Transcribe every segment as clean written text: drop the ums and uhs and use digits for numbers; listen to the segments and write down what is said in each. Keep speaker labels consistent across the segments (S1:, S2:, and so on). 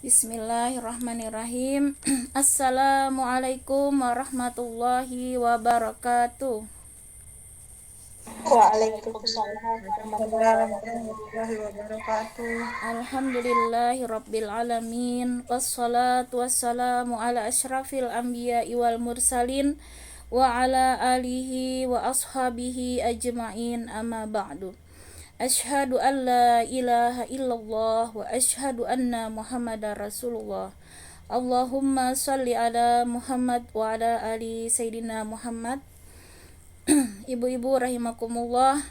S1: Bismillahirrahmanirrahim. Assalamualaikum warahmatullahi wabarakatuh.
S2: Waalaikumsalam warahmatullahi
S3: Waalaikumsalam warahmatullahi wabarakatuh.
S1: Alhamdulillahirabbil alamin. Wassalatu wassalamu ala asyrafil anbiya'i wal mursalin wa ala alihi wa ashabihi ajma'in, amma ba'du. Asyhadu an la ilaha illallah wa asyhadu anna Muhammadar Rasulullah. Allahumma shalli ala Muhammad wa ala ali Sayyidina Muhammad. Ibu-ibu rahimakumullah,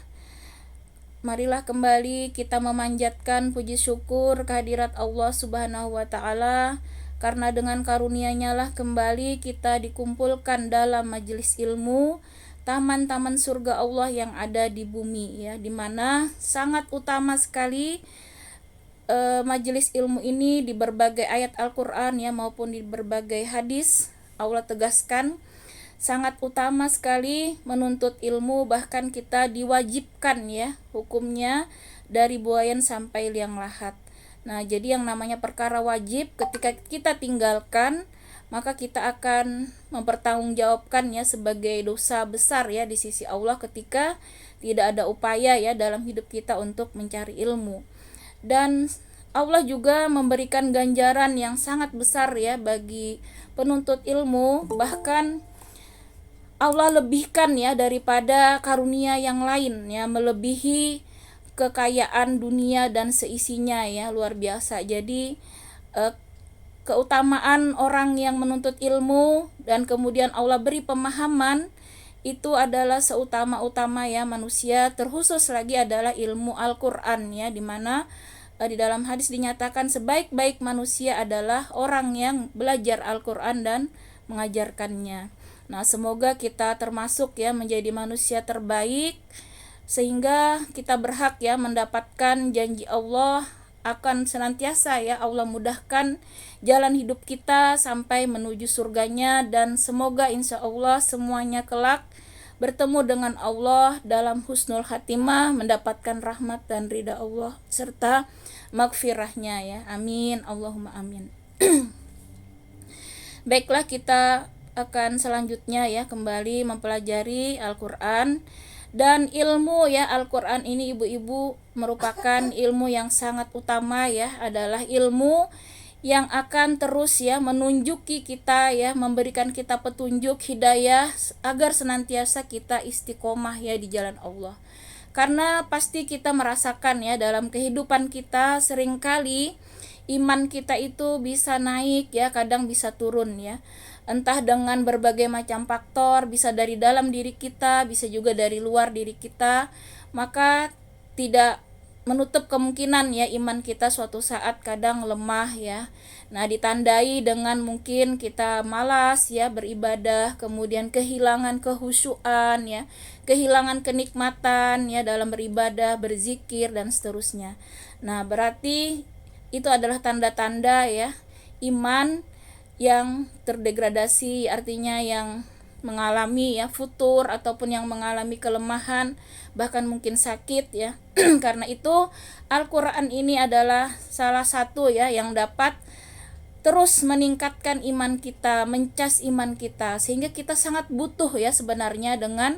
S1: marilah kembali kita memanjatkan puji syukur kehadirat Allah Subhanahu wa taala, karena dengan karunia-Nya lah kembali kita dikumpulkan dalam majelis ilmu, taman-taman surga Allah yang ada di bumi ya, di mana sangat utama sekali majelis ilmu ini di berbagai ayat Al-Qur'an ya maupun di berbagai hadis. Allah tegaskan sangat utama sekali menuntut ilmu, bahkan kita diwajibkan ya hukumnya dari buayan sampai liang lahat. Nah, jadi yang namanya perkara wajib ketika kita tinggalkan, maka kita akan mempertanggungjawabkannya sebagai dosa besar ya di sisi Allah ketika tidak ada upaya ya dalam hidup kita untuk mencari ilmu. Dan Allah juga memberikan ganjaran yang sangat besar ya bagi penuntut ilmu, bahkan Allah lebihkan ya daripada karunia yang lain ya, melebihi kekayaan dunia dan seisinya ya, luar biasa. Jadi keutamaan orang yang menuntut ilmu dan kemudian Allah beri pemahaman itu adalah seutama-utama ya manusia, terkhusus lagi adalah ilmu Al-Qur'an ya, di mana di dalam hadis dinyatakan sebaik-baik manusia adalah orang yang belajar Al-Qur'an dan mengajarkannya. Nah, semoga kita termasuk ya menjadi manusia terbaik sehingga kita berhak ya mendapatkan janji Allah akan senantiasa ya Allah mudahkan jalan hidup kita sampai menuju surganya, dan semoga insya Allah semuanya kelak bertemu dengan Allah dalam husnul khatimah, mendapatkan rahmat dan ridha Allah serta maghfirahnya ya. Amin, Allahumma amin. Baiklah, kita akan selanjutnya ya kembali mempelajari Al-Qur'an. Dan ilmu ya Al-Qur'an ini ibu-ibu merupakan ilmu yang sangat utama ya, adalah ilmu yang akan terus ya menunjuki kita ya, memberikan kita petunjuk hidayah agar senantiasa kita istiqomah ya di jalan Allah. Karena pasti kita merasakan ya dalam kehidupan kita seringkali iman kita itu bisa naik ya, kadang bisa turun ya. Entah dengan berbagai macam faktor, bisa dari dalam diri kita, bisa juga dari luar diri kita. Maka tidak menutup kemungkinan ya iman kita suatu saat kadang lemah ya. Nah, ditandai dengan mungkin kita malas ya beribadah, kemudian kehilangan kehusyuan ya, kehilangan kenikmatan ya dalam beribadah, berzikir dan seterusnya. Nah, berarti itu adalah tanda-tanda ya iman yang terdegradasi, artinya yang mengalami ya futur ataupun yang mengalami kelemahan, bahkan mungkin sakit ya. Karena itu Al-Qur'an ini adalah salah satu ya yang dapat terus meningkatkan iman kita, mencas iman kita, sehingga kita sangat butuh ya sebenarnya dengan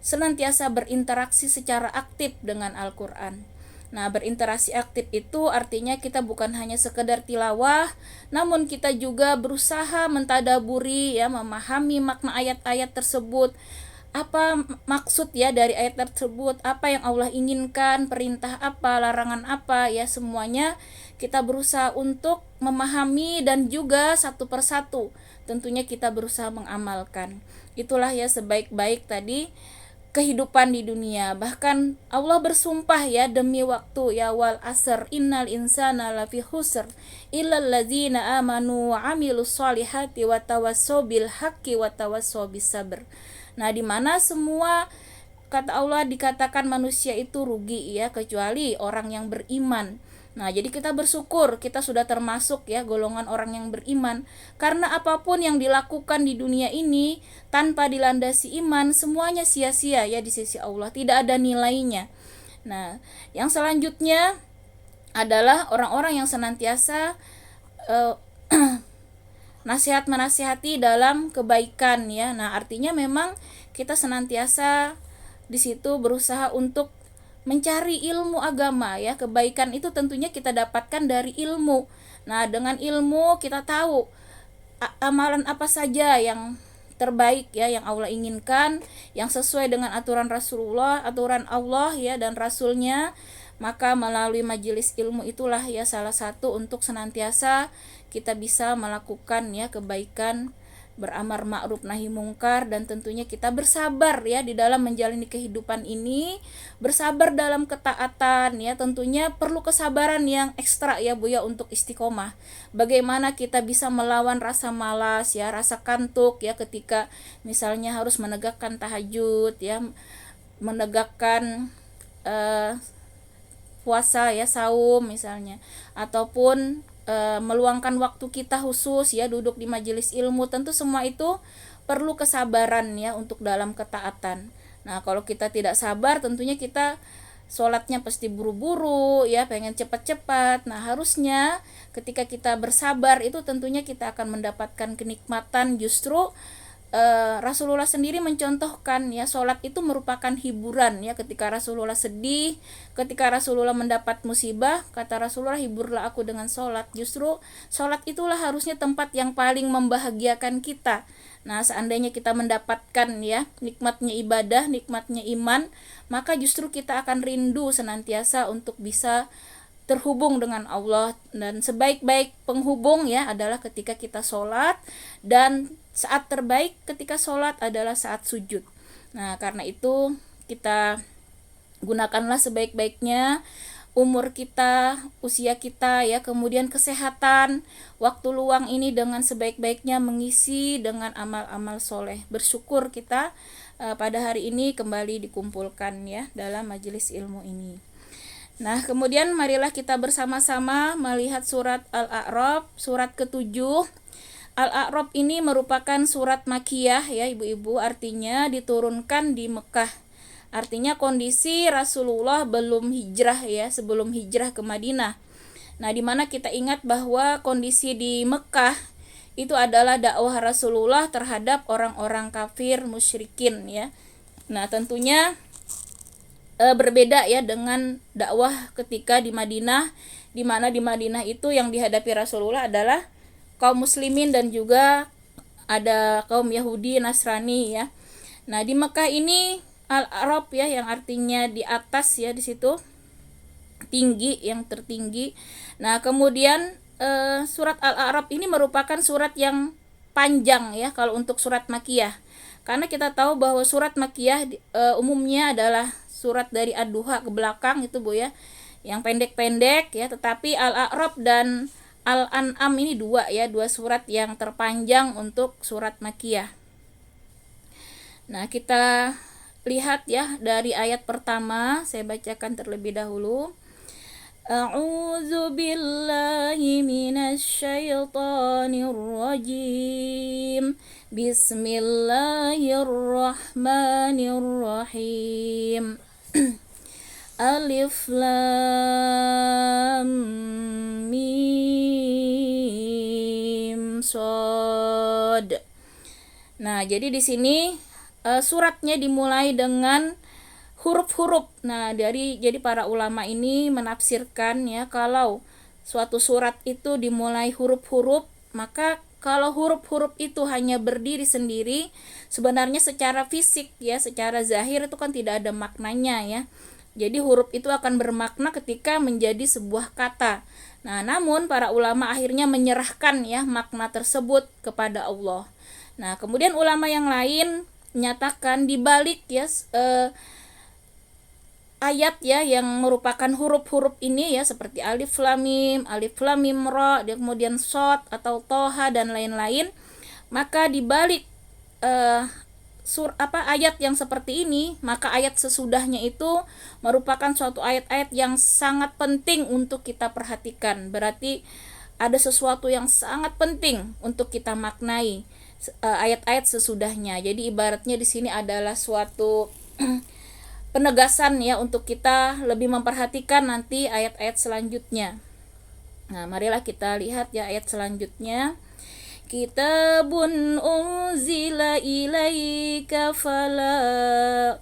S1: senantiasa berinteraksi secara aktif dengan Al-Qur'an. Nah, berinteraksi aktif itu artinya kita bukan hanya sekedar tilawah, namun kita juga berusaha mentadaburi ya, memahami makna ayat-ayat tersebut. Apa maksud ya dari ayat tersebut, apa yang Allah inginkan, perintah apa, larangan apa ya, semuanya kita berusaha untuk memahami dan juga satu persatu tentunya kita berusaha mengamalkan. Itulah ya sebaik-baik tadi kehidupan di dunia. Bahkan Allah bersumpah ya demi waktu ya, wal asr innal insana lafi khusr illal ladzina amanu wa amilus solihati wa tawassaw bil haqqi wa tawassaw bis sabr. Nah, di mana semua kata Allah dikatakan manusia itu rugi ya, kecuali orang yang beriman. Nah, jadi kita bersyukur kita sudah termasuk ya golongan orang yang beriman, karena apapun yang dilakukan di dunia ini tanpa dilandasi iman semuanya sia-sia ya di sisi Allah, tidak ada nilainya. Nah, yang selanjutnya adalah orang-orang yang senantiasa eh, nasihat menasihati dalam kebaikan ya. Nah, artinya memang kita senantiasa di situ berusaha untuk mencari ilmu agama ya. Kebaikan itu tentunya kita dapatkan dari ilmu. Nah, dengan ilmu kita tahu amalan apa saja yang terbaik ya, yang Allah inginkan, yang sesuai dengan aturan Rasulullah, aturan Allah ya dan Rasulnya. Maka melalui majelis ilmu itulah ya salah satu untuk senantiasa kita bisa melakukan ya kebaikan, beramar ma'ruf nahi mungkar, dan tentunya kita bersabar ya di dalam menjalani kehidupan ini, bersabar dalam ketaatan ya. Tentunya perlu kesabaran yang ekstra ya Bu ya untuk istiqomah. Bagaimana kita bisa melawan rasa malas ya, rasa kantuk ya ketika misalnya harus menegakkan tahajud ya, menegakkan puasa ya, saum misalnya, ataupun meluangkan waktu kita khusus ya duduk di majelis ilmu. Tentu semua itu perlu kesabaran ya untuk dalam ketaatan. Nah, kalau kita tidak sabar tentunya kita sholatnya pasti buru-buru ya, pengen cepat-cepat. Nah, harusnya ketika kita bersabar itu tentunya kita akan mendapatkan kenikmatan. Justru Rasulullah sendiri mencontohkan ya, sholat itu merupakan hiburan ya. Ketika Rasulullah sedih, ketika Rasulullah mendapat musibah, kata Rasulullah, hiburlah aku dengan sholat. Justru sholat itulah harusnya tempat yang paling membahagiakan kita. Nah, seandainya kita mendapatkan ya nikmatnya ibadah, nikmatnya iman, maka justru kita akan rindu senantiasa untuk bisa terhubung dengan Allah. Dan sebaik-baik penghubung ya adalah ketika kita sholat, dan saat terbaik ketika sholat adalah saat sujud. Nah, karena itu kita gunakanlah sebaik-baiknya umur kita, usia kita ya, kemudian kesehatan, waktu luang ini dengan sebaik-baiknya mengisi dengan amal-amal soleh. Bersyukur kita pada hari ini kembali dikumpulkan ya dalam majelis ilmu ini. Nah, kemudian marilah kita bersama-sama melihat surat Al-A'raf, surat ke-7. Al-A'raf ini merupakan surat Makkiyah ya ibu-ibu, artinya diturunkan di Mekah. Artinya kondisi Rasulullah belum hijrah ya, sebelum hijrah ke Madinah. Nah, dimana kita ingat bahwa kondisi di Mekah itu adalah dakwah Rasulullah terhadap orang-orang kafir musyrikin ya. Nah, tentunya berbeda ya dengan dakwah ketika di Madinah, di mana di Madinah itu yang dihadapi Rasulullah adalah kaum muslimin dan juga ada kaum Yahudi, Nasrani ya. Nah, di Mekah ini Al-A'raf ya, yang artinya di atas ya, di situ tinggi, yang tertinggi. Nah, kemudian surat Al-A'raf ini merupakan surat yang panjang ya kalau untuk surat Makkiyah. Karena kita tahu bahwa surat Makkiyah umumnya adalah surat dari Ad-Duha ke belakang itu Bu ya, yang pendek-pendek ya, tetapi Al-A'raf dan Al-An'am ini dua surat yang terpanjang untuk surat Makkiyah. Nah, kita lihat ya dari ayat pertama, saya bacakan terlebih dahulu. A'udzu billahi minasy syaithanir rajim. Bismillahirrahmanirrahim. Alif lam mim shad. Nah, jadi di sini suratnya dimulai dengan huruf-huruf. Nah, jadi para ulama ini menafsirkan ya, kalau suatu surat itu dimulai huruf-huruf, maka kalau huruf-huruf itu hanya berdiri sendiri, sebenarnya secara fisik ya, secara zahir itu kan tidak ada maknanya ya. Jadi huruf itu akan bermakna ketika menjadi sebuah kata. Nah, namun para ulama akhirnya menyerahkan ya makna tersebut kepada Allah. Nah, kemudian ulama yang lain menyatakan dibalik ya ayat ya yang merupakan huruf-huruf ini ya, seperti alif lam mim ra, kemudian shad atau toha dan lain-lain, maka dibalik ayat yang seperti ini, maka ayat sesudahnya itu merupakan suatu ayat-ayat yang sangat penting untuk kita perhatikan. Berarti ada sesuatu yang sangat penting untuk kita maknai ayat-ayat sesudahnya. Jadi ibaratnya di sini adalah suatu penegasan ya untuk kita lebih memperhatikan nanti ayat-ayat selanjutnya. Nah, marilah kita lihat ya ayat selanjutnya. Kitabun unzila ilaika fala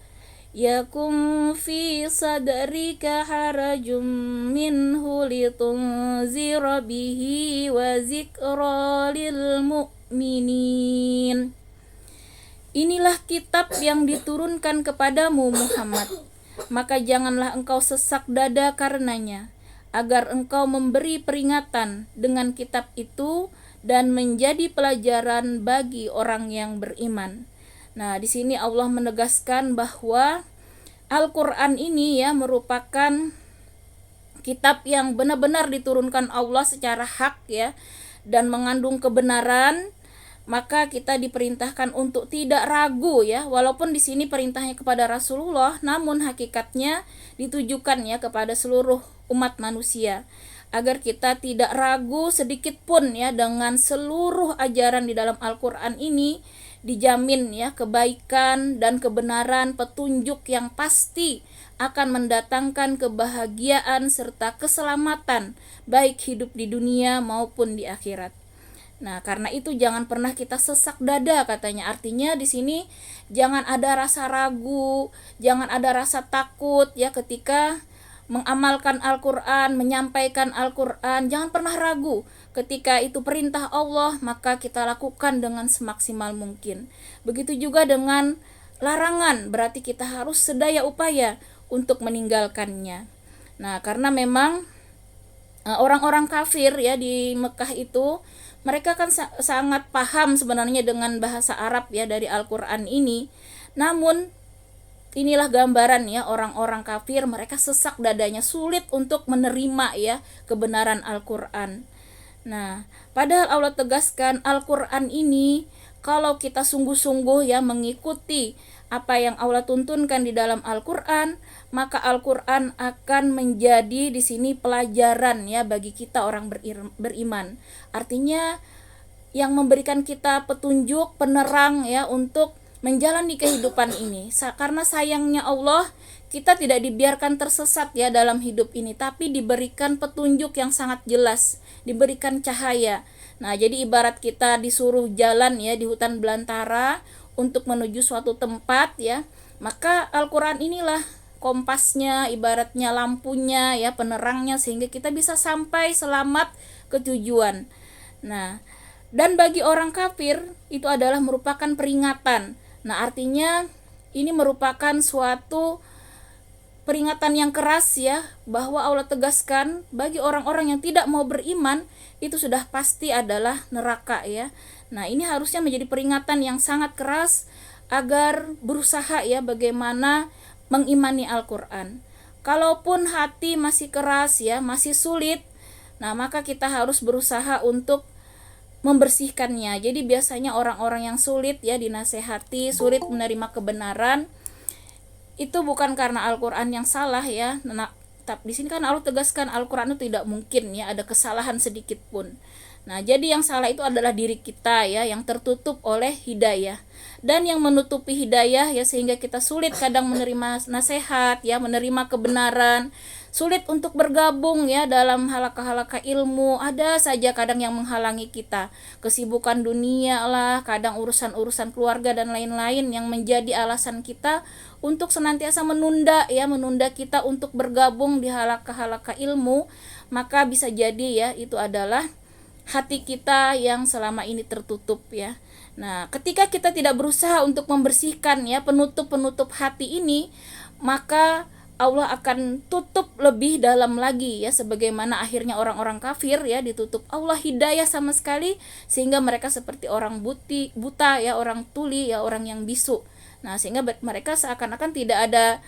S1: yakum fi sadrika harajum minhu litunzira bihi wa zikra lil mu'minin. Inilah kitab yang diturunkan kepadamu Muhammad, maka janganlah engkau sesak dada karenanya, agar engkau memberi peringatan dengan kitab itu dan menjadi pelajaran bagi orang yang beriman. Nah, di sini Allah menegaskan bahwa Al-Qur'an ini ya merupakan kitab yang benar-benar diturunkan Allah secara hak ya dan mengandung kebenaran. Maka kita diperintahkan untuk tidak ragu ya, walaupun di sini perintahnya kepada Rasulullah, namun hakikatnya ditujukan ya kepada seluruh umat manusia, agar kita tidak ragu sedikit pun ya dengan seluruh ajaran di dalam Al-Qur'an ini. Dijamin ya kebaikan dan kebenaran, petunjuk yang pasti akan mendatangkan kebahagiaan serta keselamatan baik hidup di dunia maupun di akhirat. Nah, karena itu jangan pernah kita sesak dada katanya. Artinya di sini jangan ada rasa ragu, jangan ada rasa takut ya ketika mengamalkan Al-Qur'an, menyampaikan Al-Qur'an. Jangan pernah ragu. Ketika itu perintah Allah, maka kita lakukan dengan semaksimal mungkin. Begitu juga dengan larangan, berarti kita harus sedaya upaya untuk meninggalkannya. Nah, karena memang orang-orang kafir ya di Mekah itu, mereka kan sangat paham sebenarnya dengan bahasa Arab ya dari Al-Qur'an ini. Namun inilah gambaran ya orang-orang kafir, mereka sesak dadanya, sulit untuk menerima ya kebenaran Al-Qur'an. Nah, padahal Allah tegaskan Al-Qur'an ini kalau kita sungguh-sungguh ya mengikuti apa yang Allah tuntunkan di dalam Al-Qur'an, maka Al-Qur'an akan menjadi di sini pelajaran ya bagi kita orang beriman. Artinya yang memberikan kita petunjuk, penerang ya untuk menjalani kehidupan ini. Karena sayangnya Allah, kita tidak dibiarkan tersesat ya dalam hidup ini, tapi diberikan petunjuk yang sangat jelas, diberikan cahaya. Nah, jadi ibarat kita disuruh jalan ya di hutan belantara untuk menuju suatu tempat ya, maka Al-Qur'an inilah kompasnya, ibaratnya lampunya ya, penerangnya, sehingga kita bisa sampai selamat ke tujuan. Nah, dan bagi orang kafir itu adalah merupakan peringatan. Nah, artinya ini merupakan suatu peringatan yang keras ya, bahwa Allah tegaskan bagi orang-orang yang tidak mau beriman itu sudah pasti adalah neraka ya. Nah, ini harusnya menjadi peringatan yang sangat keras agar berusaha ya bagaimana mengimani Al-Qur'an. Kalaupun hati masih keras ya, masih sulit, nah maka kita harus berusaha untuk membersihkannya. Jadi biasanya orang-orang yang sulit ya dinasehati, sulit menerima kebenaran, itu bukan karena Al-Qur'an yang salah ya. Nah, di sini kan Allah tegaskan Al-Qur'an itu tidak mungkin ya ada kesalahan sedikit pun. Nah, jadi yang salah itu adalah diri kita ya, yang tertutup oleh hidayah. Dan yang menutupi hidayah ya sehingga kita sulit kadang menerima nasihat ya, menerima kebenaran, sulit untuk bergabung ya dalam halaqah-halaqah ilmu. Ada saja kadang yang menghalangi kita, kesibukan dunia lah, kadang urusan-urusan keluarga dan lain-lain yang menjadi alasan kita untuk senantiasa menunda kita untuk bergabung di halaqah-halaqah ilmu. Maka bisa jadi ya itu adalah hati kita yang selama ini tertutup ya. Nah, ketika kita tidak berusaha untuk membersihkan ya penutup-penutup hati ini, maka Allah akan tutup lebih dalam lagi ya, sebagaimana akhirnya orang-orang kafir ya ditutup Allah hidayah sama sekali, sehingga mereka seperti orang buta ya, orang tuli ya, orang yang bisu. Nah, sehingga mereka seakan-akan tidak ada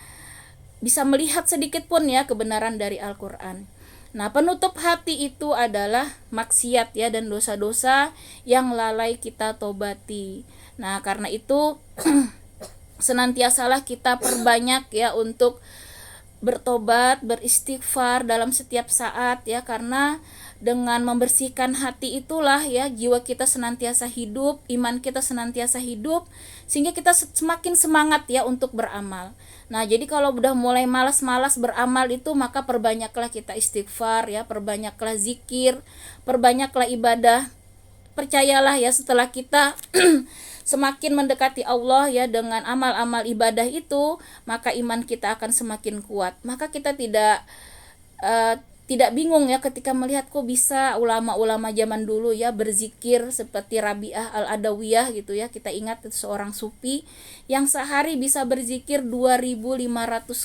S1: bisa melihat sedikit pun ya kebenaran dari Al-Qur'an. Nah, penutup hati itu adalah maksiat ya dan dosa-dosa yang lalai kita tobati. Nah, karena itu senantiasalah kita perbanyak ya untuk bertobat, beristighfar dalam setiap saat ya, karena Dengan membersihkan hati itulah ya jiwa kita senantiasa hidup, iman kita senantiasa hidup, sehingga kita semakin semangat ya untuk beramal. Nah, jadi kalau udah mulai malas-malas beramal itu, maka perbanyaklah kita istighfar ya, perbanyaklah zikir, perbanyaklah ibadah. Percayalah ya, setelah kita semakin mendekati Allah ya dengan amal-amal ibadah itu, maka iman kita akan semakin kuat. Maka kita tidak bingung ya ketika melihat kok bisa ulama-ulama zaman dulu ya berzikir seperti Rabi'ah Al-Adawiyah gitu ya. Kita ingat itu seorang sufi yang sehari bisa berzikir 2.500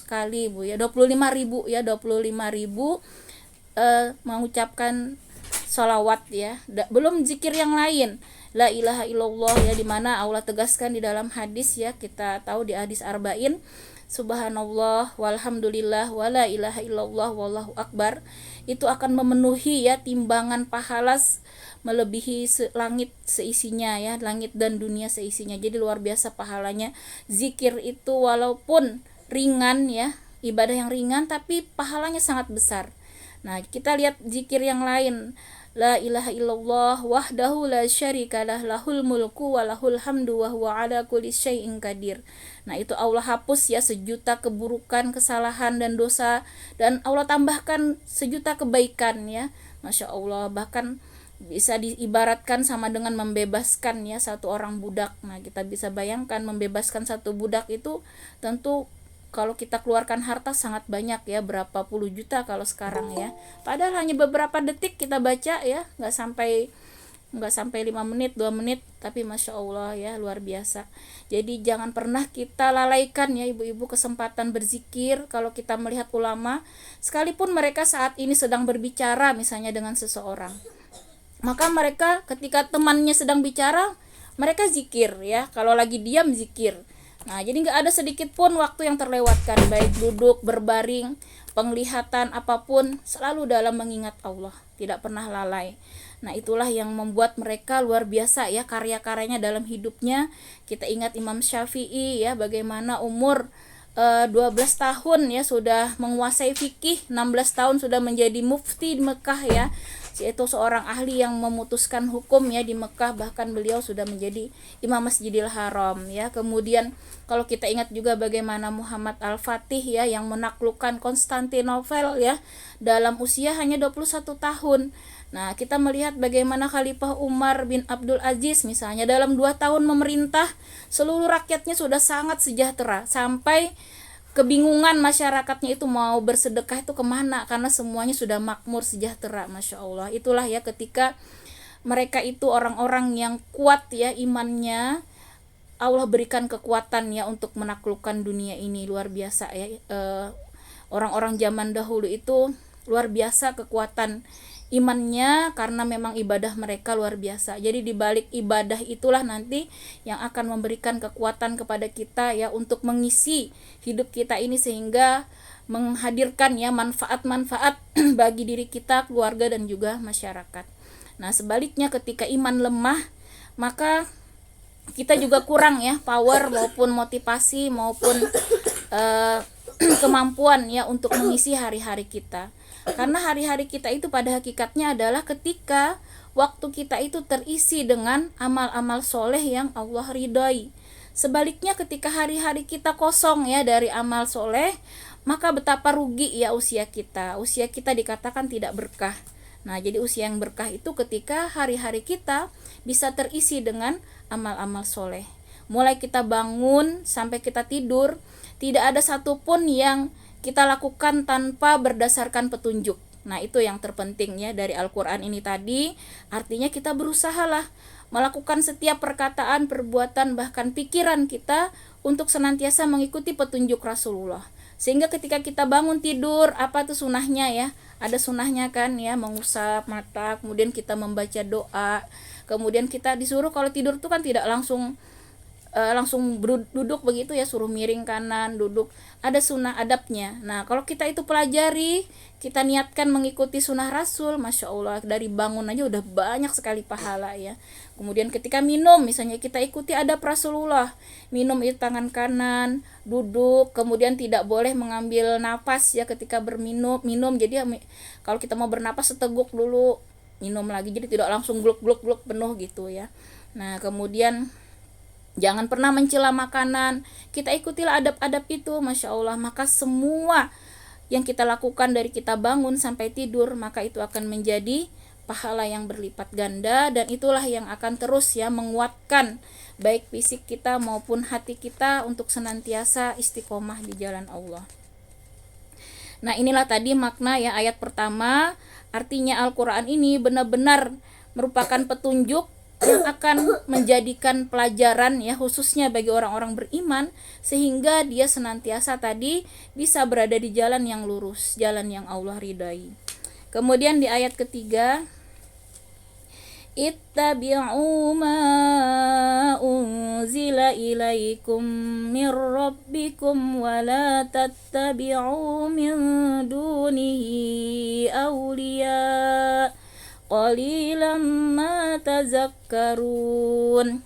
S1: kali Bu ya, 25.000 ya, 25.000 mengucapkan sholawat ya. Belum zikir yang lain, la ilaha illallah ya, dimana Allah tegaskan di dalam hadis ya, kita tahu di hadis arba'in, subhanallah walhamdulillah wala ilaha illallah wallahu akbar, itu akan memenuhi ya timbangan pahala melebihi langit seisinya ya, langit dan dunia seisinya. Jadi luar biasa pahalanya zikir itu, walaupun ringan ya, ibadah yang ringan, tapi pahalanya sangat besar. Nah, kita lihat zikir yang lain, la ilaha illallah wahdahu la syarikalah lahul mulku wa lahul hamdu wa huwa ala kulli syai'in qadir. Nah, itu Allah hapus ya sejuta keburukan, kesalahan dan dosa, dan Allah tambahkan sejuta kebaikan ya. Masya Allah, bahkan bisa diibaratkan sama dengan membebaskan ya satu orang budak. Nah, kita bisa bayangkan membebaskan satu budak itu tentu kalau kita keluarkan harta sangat banyak ya, berapa puluh juta kalau sekarang ya. Padahal hanya beberapa detik kita baca ya, nggak sampai 5 menit 2 menit, tapi Masya Allah ya, luar biasa. Jadi jangan pernah kita lalaikan ya ibu-ibu kesempatan berzikir. Kalau kita melihat ulama, sekalipun mereka saat ini sedang berbicara misalnya dengan seseorang, maka mereka ketika temannya sedang bicara, mereka zikir ya, kalau lagi diam zikir. Nah, jadi nggak ada sedikit pun waktu yang terlewatkan, baik duduk, berbaring, penglihatan, apapun, selalu dalam mengingat Allah, tidak pernah lalai. Nah, itulah yang membuat mereka luar biasa ya karya-karyanya dalam hidupnya. Kita ingat Imam Syafi'i ya, bagaimana umur 12 tahun ya sudah menguasai fikih, 16 tahun sudah menjadi mufti di Mekah ya, yaitu seorang ahli yang memutuskan hukum ya di Mekah. Bahkan beliau sudah menjadi Imam Masjidil Haram ya. Kemudian kalau kita ingat juga bagaimana Muhammad Al-Fatih ya yang menaklukkan Konstantinopel ya dalam usia hanya 21 tahun. Nah, kita melihat bagaimana Khalifah Umar bin Abdul Aziz misalnya dalam 2 tahun memerintah, seluruh rakyatnya sudah sangat sejahtera, sampai kebingungan masyarakatnya itu mau bersedekah itu kemana, karena semuanya sudah makmur sejahtera. Masya Allah, itulah ya ketika mereka itu orang-orang yang kuat ya imannya, Allah berikan kekuatan ya untuk menaklukkan dunia ini. Luar biasa ya, orang-orang zaman dahulu itu luar biasa kekuatan imannya, karena memang ibadah mereka luar biasa. Jadi di balik ibadah itulah nanti yang akan memberikan kekuatan kepada kita ya untuk mengisi hidup kita ini, sehingga menghadirkan ya manfaat-manfaat bagi diri kita, keluarga, dan juga masyarakat. Nah, sebaliknya ketika iman lemah, maka kita juga kurang ya power maupun motivasi maupun kemampuan ya untuk mengisi hari-hari kita. Karena hari-hari kita itu pada hakikatnya adalah ketika waktu kita itu terisi dengan amal-amal soleh yang Allah ridhoi. Sebaliknya ketika hari-hari kita kosong ya dari amal soleh, maka betapa rugi ya usia kita. Usia kita dikatakan tidak berkah. Nah, jadi usia yang berkah itu ketika hari-hari kita bisa terisi dengan amal-amal soleh. Mulai kita bangun sampai kita tidur, tidak ada satupun yang kita lakukan tanpa berdasarkan petunjuk. Nah, itu yang terpenting ya dari Al-Quran ini tadi. Artinya kita berusahalah melakukan setiap perkataan, perbuatan, bahkan pikiran kita untuk senantiasa mengikuti petunjuk Rasulullah. Sehingga ketika kita bangun tidur, apa tuh sunahnya ya? Ada sunahnya kan ya, mengusap mata, kemudian kita membaca doa. Kemudian kita disuruh kalau tidur tuh kan tidak langsung langsung duduk begitu ya, suruh miring kanan, duduk, ada sunnah adabnya. Nah kalau kita itu pelajari, kita niatkan mengikuti sunnah Rasul, Masya Allah, dari bangun aja udah banyak sekali pahala ya. Kemudian ketika minum, misalnya kita ikuti adab Rasulullah, minum itu tangan kanan, duduk, kemudian tidak boleh mengambil napas ya ketika minum. Jadi kalau kita mau bernapas seteguk dulu, minum lagi, jadi tidak langsung gluk penuh gitu ya. Nah kemudian jangan pernah mencela makanan, kita ikutilah adab-adab itu, Masya Allah. Maka semua yang kita lakukan dari kita bangun sampai tidur, maka itu akan menjadi pahala yang berlipat ganda, dan itulah yang akan terus ya menguatkan baik fisik kita maupun hati kita untuk senantiasa istiqomah di jalan Allah. Nah inilah tadi makna ya ayat pertama, artinya Al-Quran ini benar-benar merupakan petunjuk yang akan menjadikan pelajaran ya khususnya bagi orang-orang beriman, sehingga dia senantiasa tadi bisa berada di jalan yang lurus, jalan yang Allah ridai. Kemudian di ayat ketiga, ittabi'u ma unzila ilaikum mir rabbikum wa la tattabi'u min dunihi awliya qalilan ma tazakkarun.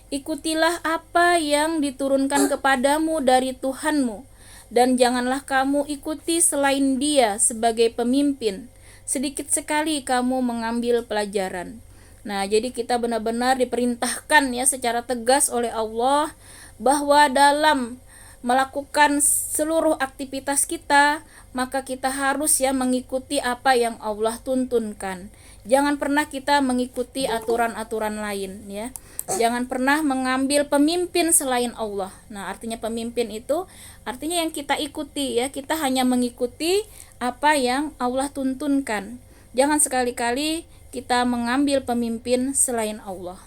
S1: Ikutilah apa yang diturunkan kepadamu dari Tuhanmu, dan janganlah kamu ikuti selain Dia sebagai pemimpin. Sedikit sekali kamu mengambil pelajaran. Nah, jadi kita benar-benar diperintahkan ya secara tegas oleh Allah bahwa dalam melakukan seluruh aktivitas kita, maka kita harus ya mengikuti apa yang Allah tuntunkan. Jangan pernah kita mengikuti aturan-aturan lain ya. Jangan pernah mengambil pemimpin selain Allah. Nah, artinya pemimpin itu artinya yang kita ikuti ya. Kita hanya mengikuti apa yang Allah tuntunkan. Jangan sekali-kali kita mengambil pemimpin selain Allah.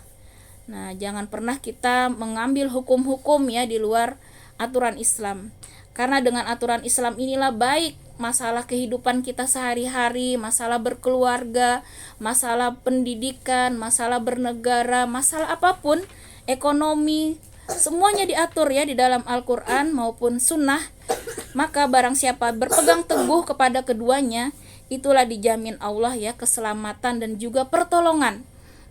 S1: Nah, jangan pernah kita mengambil hukum-hukum ya di luar aturan Islam. Karena dengan aturan Islam inilah baik masalah kehidupan kita sehari-hari, masalah berkeluarga, masalah pendidikan, masalah bernegara, masalah apapun, ekonomi, semuanya diatur ya di dalam Al-Quran maupun Sunnah. Maka barang siapa berpegang teguh kepada keduanya, itulah dijamin Allah ya keselamatan dan juga pertolongan.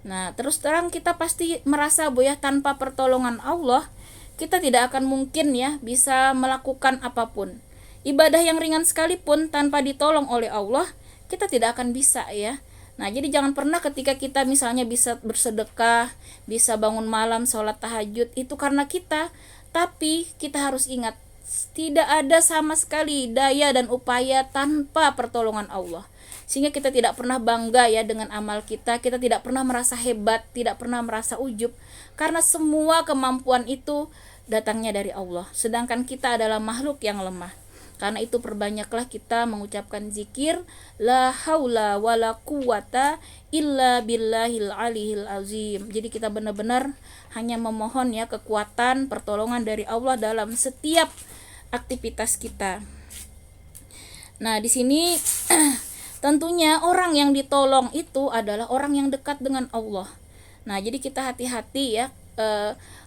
S1: Nah, terus terang kita pasti merasa bahwa tanpa pertolongan Allah, kita tidak akan mungkin ya bisa melakukan apapun. Ibadah yang ringan sekalipun tanpa ditolong oleh Allah, kita tidak akan bisa ya. Nah, jadi jangan pernah ketika kita misalnya bisa bersedekah, bisa bangun malam, sholat tahajud, itu karena kita. Tapi kita harus ingat, tidak ada sama sekali daya dan upaya tanpa pertolongan Allah. Sehingga kita tidak pernah bangga ya dengan amal kita tidak pernah merasa hebat, tidak pernah merasa ujub, karena semua kemampuan itu datangnya dari Allah. Sedangkan kita adalah makhluk yang lemah. Karena itu perbanyaklah kita mengucapkan zikir la haula wala quwata illa billahil aliyil azim. Jadi kita benar-benar hanya memohon ya kekuatan, pertolongan dari Allah dalam setiap aktivitas kita. Nah, di sini tentunya orang yang ditolong itu adalah orang yang dekat dengan Allah. Nah, jadi kita hati-hati ya.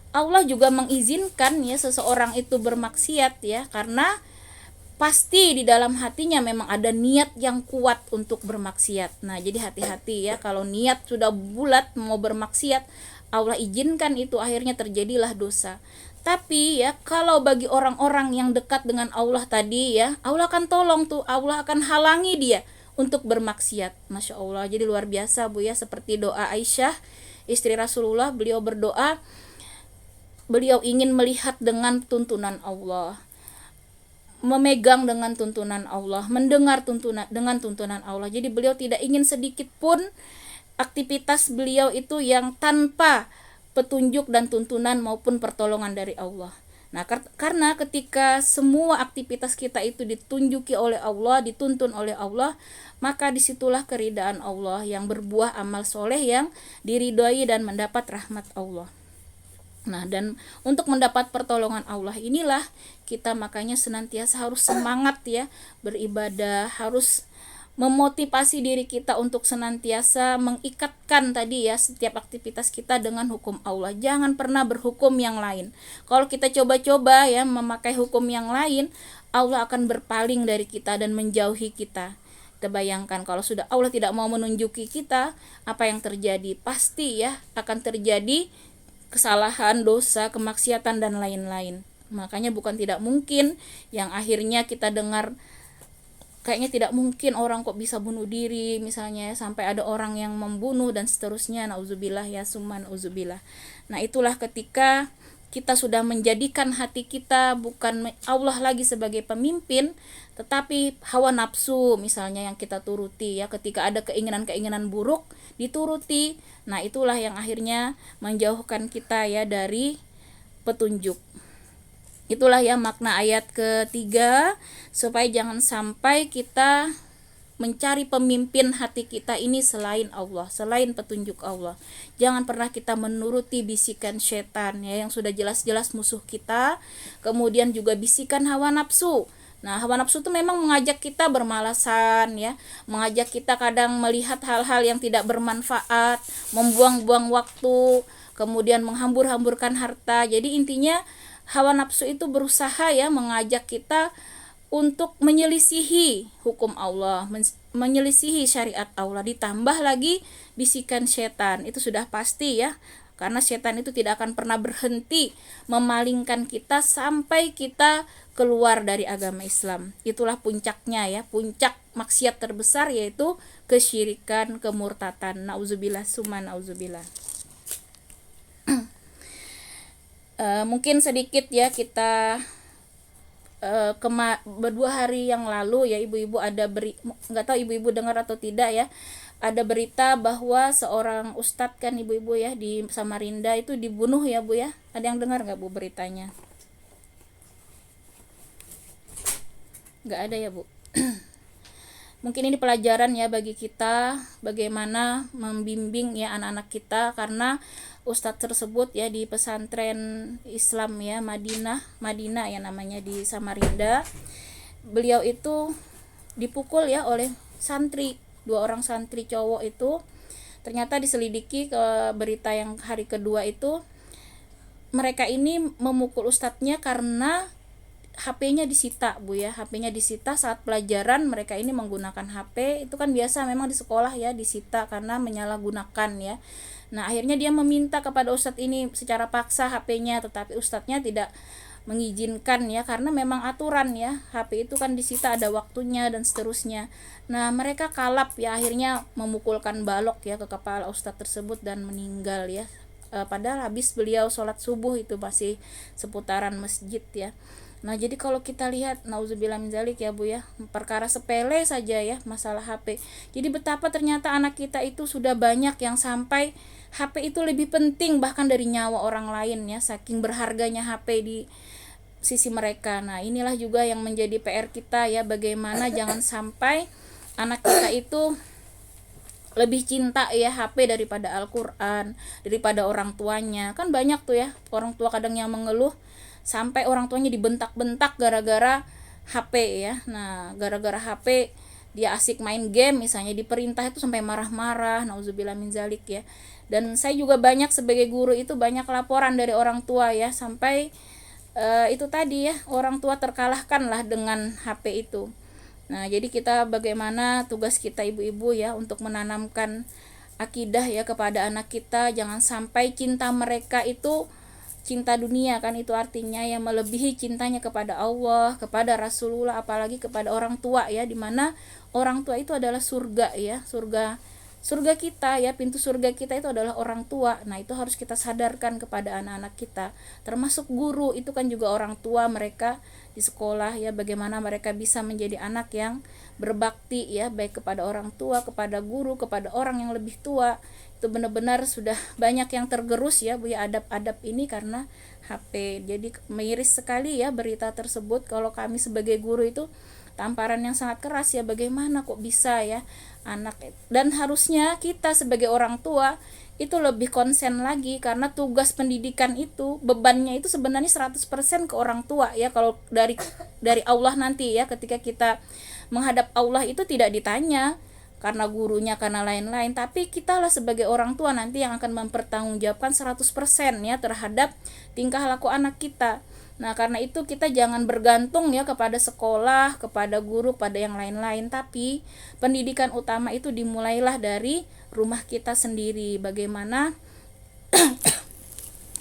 S1: Allah juga mengizinkan ya seseorang itu bermaksiat ya, karena pasti di dalam hatinya memang ada niat yang kuat untuk bermaksiat. Nah, jadi hati-hati ya, kalau niat sudah bulat mau bermaksiat, Allah izinkan itu, akhirnya terjadilah dosa. Tapi ya, kalau bagi orang-orang yang dekat dengan Allah tadi ya, Allah akan tolong tuh, Allah akan halangi dia untuk bermaksiat. Masya Allah, jadi luar biasa Bu ya, seperti doa Aisyah, istri Rasulullah, beliau berdoa, beliau ingin melihat dengan tuntunan Allah, memegang dengan tuntunan Allah, mendengar dengan tuntunan Allah. Jadi beliau tidak ingin sedikit pun aktivitas beliau itu yang tanpa petunjuk dan tuntunan maupun pertolongan dari Allah. Nah, karena ketika semua aktivitas kita itu ditunjuki oleh Allah, dituntun oleh Allah, maka disitulah keridaan Allah yang berbuah amal soleh yang diridhoi dan mendapat rahmat Allah. Nah, dan untuk mendapat pertolongan Allah inilah kita makanya senantiasa harus semangat ya beribadah, harus memotivasi diri kita untuk senantiasa mengikatkan tadi ya setiap aktivitas kita dengan hukum Allah. Jangan pernah berhukum yang lain. Kalau kita coba-coba ya memakai hukum yang lain, Allah akan berpaling dari kita dan menjauhi kita. Kita bayangkan kalau sudah Allah tidak mau menunjuki kita, apa yang terjadi? Pasti ya akan terjadi kesalahan, dosa, kemaksiatan dan lain-lain. Makanya bukan tidak mungkin yang akhirnya kita dengar kayaknya tidak mungkin orang kok bisa bunuh diri misalnya, sampai ada orang yang membunuh dan seterusnya, nauzubillah ya summa nauzubillah. Nah itulah ketika kita sudah menjadikan hati kita bukan Allah lagi sebagai pemimpin, tetapi hawa nafsu misalnya yang kita turuti ya, ketika ada keinginan-keinginan buruk dituruti. Nah itulah yang akhirnya menjauhkan kita ya dari petunjuk. Itulah ya makna ayat ketiga, supaya jangan sampai kita mencari pemimpin hati kita ini selain Allah, selain petunjuk Allah. Jangan pernah kita menuruti bisikan setan ya, yang sudah jelas-jelas musuh kita, kemudian juga bisikan hawa nafsu. Nah, hawa nafsu itu memang mengajak kita bermalasan ya, mengajak kita kadang melihat hal-hal yang tidak bermanfaat, membuang-buang waktu, kemudian menghambur-hamburkan harta. Jadi intinya hawa nafsu itu berusaha ya mengajak kita untuk menyelisihi hukum Allah, menyelisihi syariat Allah, ditambah lagi bisikan setan. Itu sudah pasti ya, karena setan itu tidak akan pernah berhenti memalingkan kita sampai kita keluar dari agama Islam. Itulah puncaknya ya, puncak maksiat terbesar yaitu kesyirikan, kemurtatan. Nauzubillah summa nauzubillah. Mungkin sedikit ya kita berdua hari yang lalu ya ibu-ibu ada nggak tahu ibu-ibu dengar atau tidak ya, ada berita bahwa seorang ustadz kan ibu-ibu ya di Samarinda itu dibunuh ya Bu ya. Ada yang dengar nggak Bu beritanya? Nggak ada ya Bu. Mungkin ini pelajaran ya bagi kita bagaimana membimbing ya anak-anak kita, karena ustadz tersebut ya di pesantren Islam ya Madinah ya namanya di Samarinda. Beliau itu dipukul ya oleh santri, 2 orang santri cowok itu. Ternyata diselidiki ke berita yang hari kedua itu, mereka ini memukul ustadznya karena HP-nya disita Bu ya, HP-nya disita saat pelajaran. Mereka ini menggunakan HP, itu kan biasa memang di sekolah ya, disita karena menyalahgunakan ya. Nah akhirnya dia meminta kepada ustadz ini secara paksa HP-nya, tetapi ustadznya tidak mengizinkan ya, karena memang aturan ya, HP itu kan disita ada waktunya dan seterusnya. Nah mereka kalap ya, akhirnya memukulkan balok ya ke kepala ustadz tersebut dan meninggal ya. Padahal habis beliau sholat subuh, itu masih seputaran masjid ya. Nah jadi kalau kita lihat nauzubillah min dzalik ya Bu ya, perkara sepele saja ya masalah HP. Jadi betapa ternyata anak kita itu sudah banyak yang sampai HP itu lebih penting bahkan dari nyawa orang lain ya, saking berharganya HP di sisi mereka. Nah inilah juga yang menjadi PR kita ya, bagaimana jangan sampai anak kita itu lebih cinta ya HP daripada Al-Quran, daripada orang tuanya. Kan banyak tuh ya orang tua kadang yang mengeluh sampai orang tuanya dibentak-bentak gara-gara HP ya. Nah gara-gara HP dia asik main game misalnya, diperintah itu sampai marah-marah, nauzubillah min dzalik ya. Dan saya juga banyak sebagai guru itu banyak laporan dari orang tua ya, sampai itu tadi ya, orang tua terkalahkan lah dengan HP itu. Nah jadi kita bagaimana tugas kita ibu-ibu ya untuk menanamkan akidah ya kepada anak kita, jangan sampai cinta mereka itu cinta dunia, kan itu artinya yang melebihi cintanya kepada Allah, kepada Rasulullah, apalagi kepada orang tua ya, dimana orang tua itu adalah surga ya, surga kita ya, pintu surga kita itu adalah orang tua. Nah itu harus kita sadarkan kepada anak-anak kita, termasuk guru itu kan juga orang tua mereka di sekolah ya, bagaimana mereka bisa menjadi anak yang berbakti ya, baik kepada orang tua, kepada guru, kepada orang yang lebih tua. Itu benar-benar sudah banyak yang tergerus ya Bu ya, adab-adab ini karena HP. Jadi miris sekali ya berita tersebut. Kalau kami sebagai guru itu tamparan yang sangat keras ya, bagaimana kok bisa ya anak, dan harusnya kita sebagai orang tua itu lebih konsen lagi, karena tugas pendidikan itu bebannya itu sebenarnya 100% ke orang tua ya, kalau dari Allah nanti ya, ketika kita menghadap Allah itu tidak ditanya karena gurunya, karena lain-lain, tapi kitalah sebagai orang tua nanti yang akan mempertanggungjawabkan 100% ya terhadap tingkah laku anak kita. Nah, karena itu kita jangan bergantung ya kepada sekolah, kepada guru, kepada yang lain-lain, tapi pendidikan utama itu dimulailah dari rumah kita sendiri. Bagaimana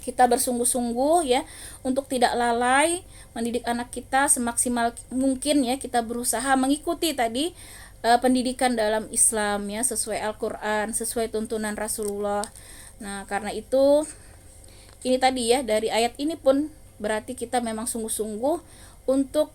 S1: kita bersungguh-sungguh ya untuk tidak lalai mendidik anak kita semaksimal mungkin ya, kita berusaha mengikuti tadi pendidikan dalam Islam ya, sesuai Al-Qur'an, sesuai tuntunan Rasulullah. Nah, karena itu ini tadi ya, dari ayat ini pun berarti kita memang sungguh-sungguh untuk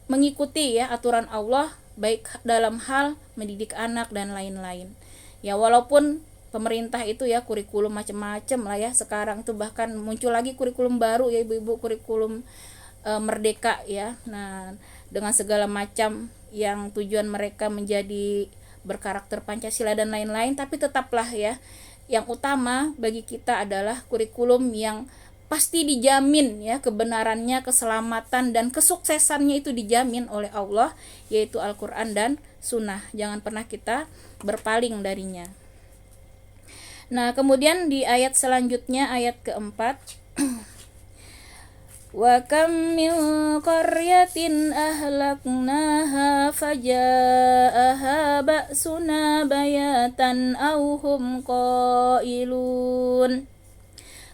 S1: mengikuti ya aturan Allah baik dalam hal mendidik anak dan lain-lain. Ya, walaupun pemerintah itu ya kurikulum macam-macam lah ya, sekarang tuh bahkan muncul lagi kurikulum baru ya ibu-ibu, kurikulum merdeka ya. Nah, dengan segala macam yang tujuan mereka menjadi berkarakter Pancasila dan lain-lain, tapi tetaplah ya yang utama bagi kita adalah kurikulum yang pasti dijamin ya kebenarannya, keselamatan dan kesuksesannya itu dijamin oleh Allah, yaitu Al-Qur'an dan Sunnah. Jangan pernah kita berpaling darinya. Nah, kemudian di ayat selanjutnya, ayat keempat, wa kam min qaryatin ahlaknaha faja'aha ba'suna bayatan aw hum qailun.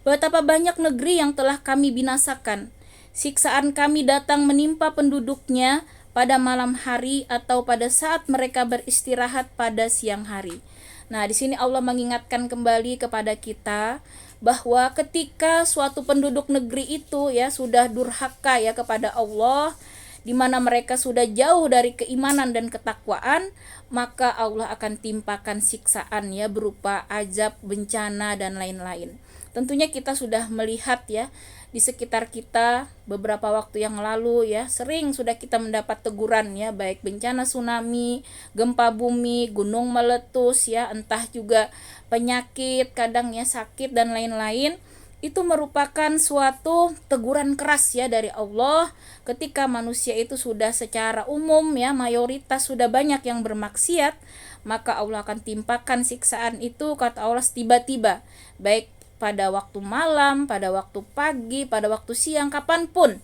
S1: Betapa banyak negeri yang telah kami binasakan. Siksaan kami datang menimpa penduduknya pada malam hari atau pada saat mereka beristirahat pada siang hari. Nah, di sini Allah mengingatkan kembali kepada kita bahwa ketika suatu penduduk negeri itu ya sudah durhaka ya kepada Allah, di mana mereka sudah jauh dari keimanan dan ketakwaan, maka Allah akan timpakan siksaan ya berupa azab, bencana dan lain-lain. Tentunya kita sudah melihat ya di sekitar kita beberapa waktu yang lalu ya, sering sudah kita mendapat teguran ya, baik bencana tsunami, gempa bumi, gunung meletus ya, entah juga penyakit, kadang ya sakit dan lain-lain. Itu merupakan suatu teguran keras ya dari Allah ketika manusia itu sudah secara umum ya, mayoritas sudah banyak yang bermaksiat, maka Allah akan timpakan siksaan itu, kata Allah, tiba-tiba, baik pada waktu malam, pada waktu pagi, pada waktu siang, kapanpun.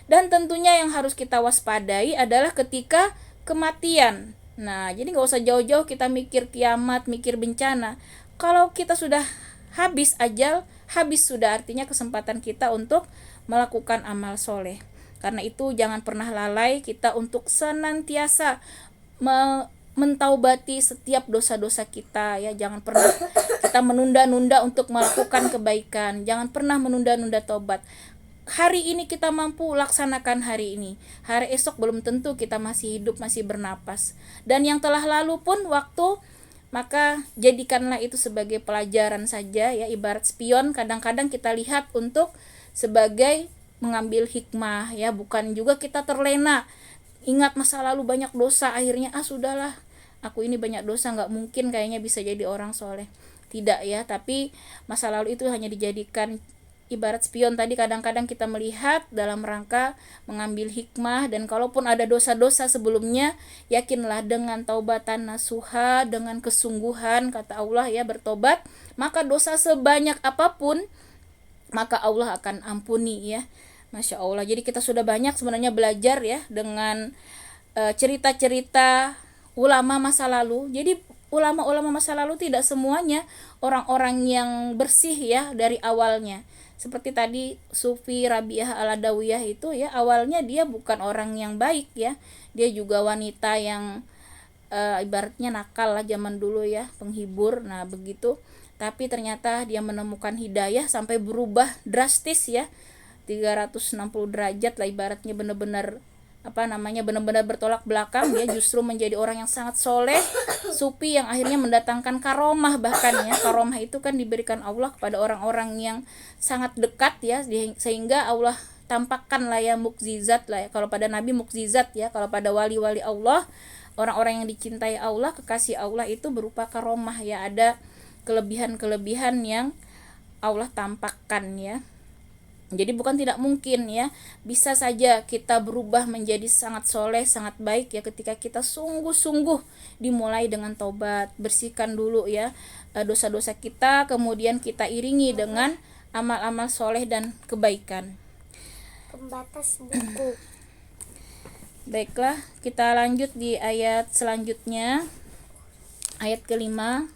S1: Dan tentunya yang harus kita waspadai adalah ketika kematian. Nah, jadi gak usah jauh-jauh kita mikir kiamat, mikir bencana. Kalau kita sudah habis ajal, habis sudah artinya kesempatan kita untuk melakukan amal soleh. Karena itu jangan pernah lalai kita untuk senantiasa mentaubati setiap dosa-dosa kita ya. Jangan pernah kita menunda-nunda untuk melakukan kebaikan. Jangan pernah menunda-nunda taubat. Hari ini kita mampu laksanakan hari ini, hari esok belum tentu kita masih hidup, masih bernapas. Dan yang telah lalu pun waktu, maka jadikanlah itu sebagai pelajaran saja ya, ibarat spion. Kadang-kadang kita lihat untuk sebagai mengambil hikmah ya, bukan juga kita terlena. Ingat masa lalu banyak dosa, akhirnya sudahlah, aku ini banyak dosa, nggak mungkin kayaknya bisa jadi orang soleh. Tidak ya, tapi masa lalu itu hanya dijadikan ibarat spion tadi. Kadang-kadang kita melihat dalam rangka mengambil hikmah, dan kalaupun ada dosa-dosa sebelumnya, yakinlah dengan taubatan nasuha, dengan kesungguhan, kata Allah ya, bertobat, maka dosa sebanyak apapun maka Allah akan ampuni ya. Masya Allah. Jadi kita sudah banyak sebenarnya belajar ya dengan cerita-cerita ulama masa lalu. Jadi ulama-ulama masa lalu tidak semuanya orang-orang yang bersih ya dari awalnya. Seperti tadi Sufi Rabi'ah Al-Adawiyah itu ya, awalnya dia bukan orang yang baik ya. Dia juga wanita yang ibaratnya nakal lah zaman dulu ya, penghibur. Nah, begitu. Tapi ternyata dia menemukan hidayah sampai berubah drastis ya. 360 derajat lah ibaratnya, benar-benar benar-benar bertolak belakang. Dia justru menjadi orang yang sangat soleh, sufi yang akhirnya mendatangkan karomah. Bahkan ya, karomah itu kan diberikan Allah kepada orang-orang yang sangat dekat ya, sehingga Allah tampakkan lah ya mukjizat lah ya. Kalau pada nabi mukjizat ya, kalau pada wali-wali Allah, orang-orang yang dicintai Allah, kekasih Allah, itu berupa karomah ya, ada kelebihan-kelebihan yang Allah tampakkan ya. Jadi bukan tidak mungkin ya, bisa saja kita berubah menjadi sangat soleh, sangat baik ya ketika kita sungguh-sungguh dimulai dengan taubat, bersihkan dulu ya dosa-dosa kita, kemudian kita iringi dengan amal-amal soleh dan kebaikan.
S2: Pembatas buku.
S1: Baiklah, kita lanjut di ayat selanjutnya, ayat kelima.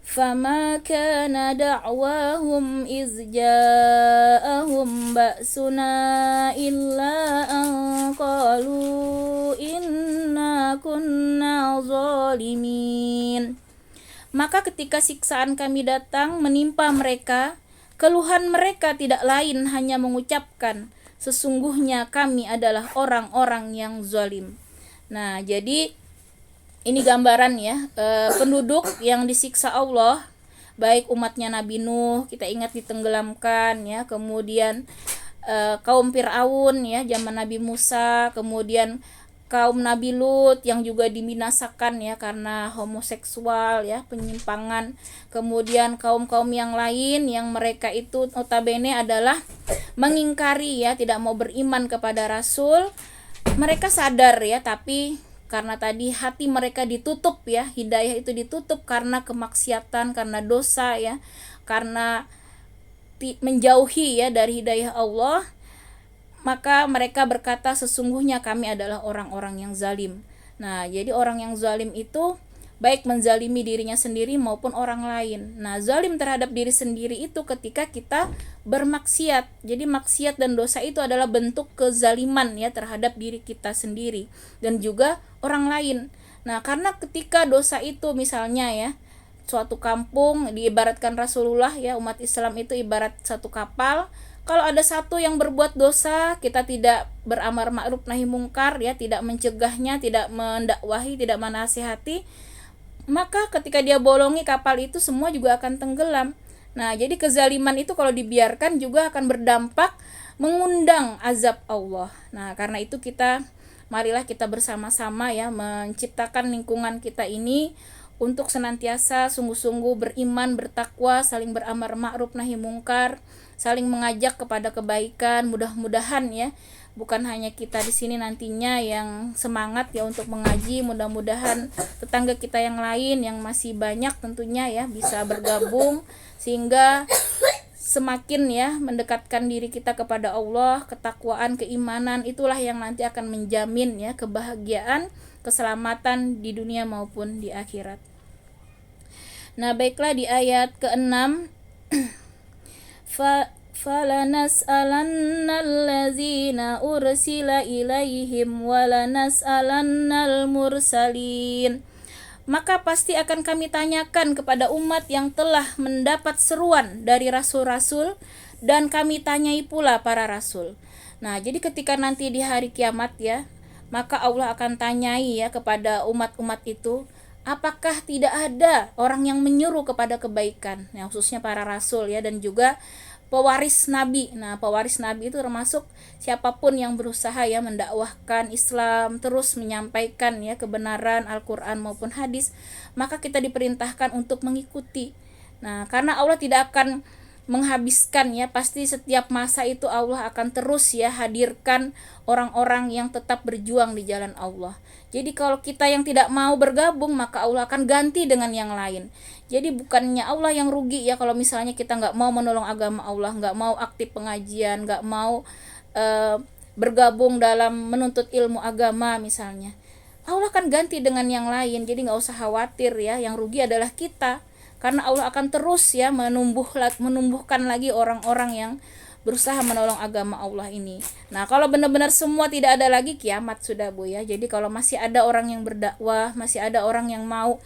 S1: فَمَا كَانَ دَعْوَاهُمْ إِذْ جَاءَهُمْ بَأْسُنَا إِلَّا أَنْ قَالُوا إِنَّا كُنَّا ظَالِمِينَ. Maka ketika siksaan kami datang menimpa mereka, keluhan mereka tidak lain hanya mengucapkan, sesungguhnya kami adalah orang-orang yang zalim. Nah, jadi ini gambaran ya, penduduk yang disiksa Allah, baik umatnya Nabi Nuh, kita ingat ditenggelamkan ya, kemudian kaum Fir'aun ya zaman Nabi Musa, kemudian kaum Nabi Lut yang juga dibinasakan ya karena homoseksual ya, penyimpangan, kemudian kaum-kaum yang lain yang mereka itu notabene adalah mengingkari ya, tidak mau beriman kepada Rasul. Mereka sadar ya, tapi karena tadi hati mereka ditutup ya, hidayah itu ditutup karena kemaksiatan, karena dosa ya, karena menjauhi ya dari hidayah Allah, maka mereka berkata sesungguhnya kami adalah orang-orang yang zalim. Nah, jadi orang yang zalim itu baik menzalimi dirinya sendiri maupun orang lain. Nah, zalim terhadap diri sendiri itu ketika kita bermaksiat. Jadi maksiat dan dosa itu adalah bentuk kezaliman ya terhadap diri kita sendiri dan juga orang lain. Nah, karena ketika dosa itu misalnya ya, suatu kampung diibaratkan Rasulullah ya, umat Islam itu ibarat satu kapal. Kalau ada satu yang berbuat dosa, kita tidak beramar ma'ruf nahi mungkar ya, tidak mencegahnya, tidak mendakwahi, tidak menasihati, maka ketika dia bolongi kapal itu semua juga akan tenggelam. Nah, jadi kezaliman itu kalau dibiarkan juga akan berdampak mengundang azab Allah. Nah, karena itu marilah kita bersama-sama ya menciptakan lingkungan kita ini untuk senantiasa sungguh-sungguh beriman, bertakwa, saling beramar ma'ruf nahi mungkar, saling mengajak kepada kebaikan. Mudah-mudahan ya, bukan hanya kita di sini nantinya yang semangat ya untuk mengaji, mudah-mudahan tetangga kita yang lain yang masih banyak tentunya ya bisa bergabung sehingga semakin ya mendekatkan diri kita kepada Allah. Ketakwaan, keimanan itulah yang nanti akan menjamin ya kebahagiaan, keselamatan di dunia maupun di akhirat. Nah, baiklah di ayat ke-6 فَلَنَسْأَلَنَّ الَّذِينَ أُرْسِلَ إِلَيْهِمْ وَلَنَسْأَلَنَّ الْمُرْسَلِينَ. Maka pasti akan kami tanyakan kepada umat yang telah mendapat seruan dari rasul-rasul, dan kami tanyai pula para rasul. Nah, jadi ketika nanti di hari kiamat ya, maka Allah akan tanyai ya kepada umat-umat itu, apakah tidak ada orang yang menyuruh kepada kebaikan, nah, khususnya para rasul ya, dan juga pewaris Nabi. Nah, pewaris Nabi itu termasuk siapapun yang berusaha ya mendakwahkan Islam, terus menyampaikan ya kebenaran Al-Quran maupun hadis, maka kita diperintahkan untuk mengikuti. Nah, karena Allah tidak akan menghabiskan ya, pasti setiap masa itu Allah akan terus ya hadirkan orang-orang yang tetap berjuang di jalan Allah. Jadi kalau kita yang tidak mau bergabung, maka Allah akan ganti dengan yang lain. Jadi bukannya Allah yang rugi ya kalau misalnya kita nggak mau menolong agama Allah, nggak mau aktif pengajian, nggak mau bergabung dalam menuntut ilmu agama misalnya. Allah akan ganti dengan yang lain, jadi nggak usah khawatir ya, yang rugi adalah kita. Karena Allah akan terus ya menumbuhkan lagi orang-orang yang berusaha menolong agama Allah ini. Nah, kalau benar-benar semua tidak ada lagi, kiamat sudah Bu ya. Jadi kalau masih ada orang yang berdakwah, masih ada orang yang mau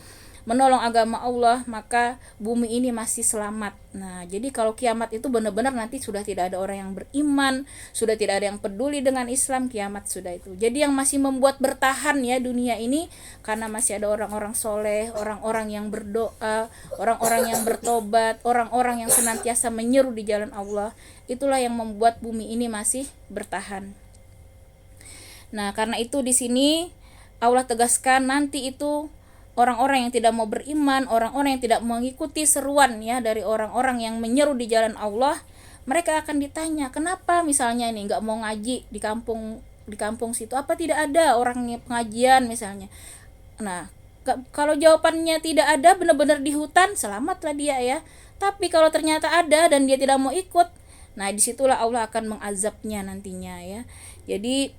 S1: menolong agama Allah, maka bumi ini masih selamat. Nah, jadi kalau kiamat itu benar-benar nanti sudah tidak ada orang yang beriman, sudah tidak ada yang peduli dengan Islam, kiamat sudah itu. Jadi yang masih membuat bertahan ya dunia ini karena masih ada orang-orang soleh, orang-orang yang berdoa, orang-orang yang bertobat, orang-orang yang senantiasa menyeru di jalan Allah. Itulah yang membuat bumi ini masih bertahan. Nah, karena itu di sini Allah tegaskan nanti itu orang-orang yang tidak mau beriman, orang-orang yang tidak mengikuti seruan ya dari orang-orang yang menyeru di jalan Allah, mereka akan ditanya, kenapa misalnya nih nggak mau ngaji di kampung situ, apa tidak ada orangnya pengajian misalnya. Nah, kalau jawabannya tidak ada, benar-benar di hutan, selamatlah dia ya. Tapi kalau ternyata ada dan dia tidak mau ikut, nah disitulah Allah akan mengazabnya nantinya ya. Jadi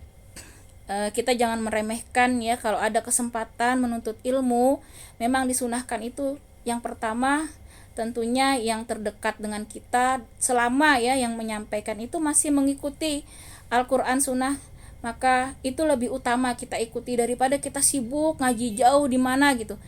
S1: kita jangan meremehkan ya, kalau ada kesempatan menuntut ilmu, memang disunahkan itu yang pertama tentunya yang terdekat dengan kita, selama ya yang menyampaikan itu masih mengikuti Al-Quran Sunnah, maka itu lebih utama kita ikuti daripada kita sibuk ngaji jauh di mana gitu,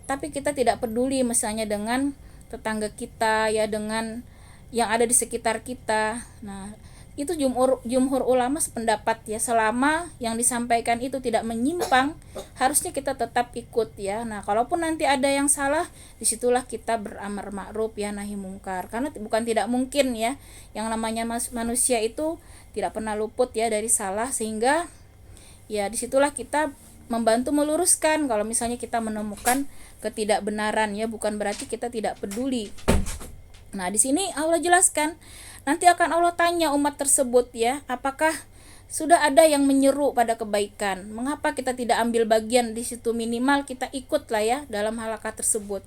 S1: tapi kita tidak peduli misalnya dengan tetangga kita ya, dengan yang ada di sekitar kita. Nah, itu jumhur ulama sependapat ya, selama yang disampaikan itu tidak menyimpang, harusnya kita tetap ikut ya. Nah, kalaupun nanti ada yang salah, disitulah kita beramar ma'ruf ya nahi mungkar, karena bukan tidak mungkin ya, yang namanya manusia itu tidak pernah luput ya dari salah, sehingga ya disitulah kita membantu meluruskan kalau misalnya kita menemukan ketidakbenaran ya, bukan berarti kita tidak peduli. Nah, di sini Allah jelaskan, nanti akan Allah tanya umat tersebut ya, apakah sudah ada yang menyeru pada kebaikan? Mengapa kita tidak ambil bagian di situ? Minimal kita ikutlah ya dalam halaqah tersebut.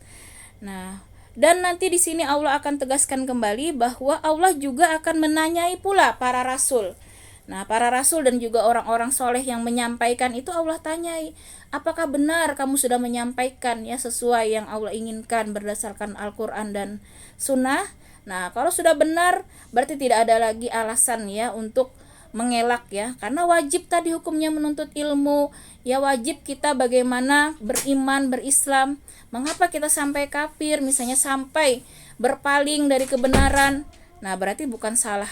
S1: Nah, dan nanti di sini Allah akan tegaskan kembali bahwa Allah juga akan menanyai pula para rasul. Nah, para rasul dan juga orang-orang soleh yang menyampaikan itu Allah tanyai, apakah benar kamu sudah menyampaikan ya sesuai yang Allah inginkan berdasarkan Al-Quran dan Sunnah? Nah, kalau sudah benar, berarti tidak ada lagi alasan ya untuk mengelak ya, karena wajib tadi hukumnya menuntut ilmu ya, wajib kita bagaimana beriman, berislam. Mengapa kita sampai kafir, misalnya sampai berpaling dari kebenaran? Nah, berarti bukan salah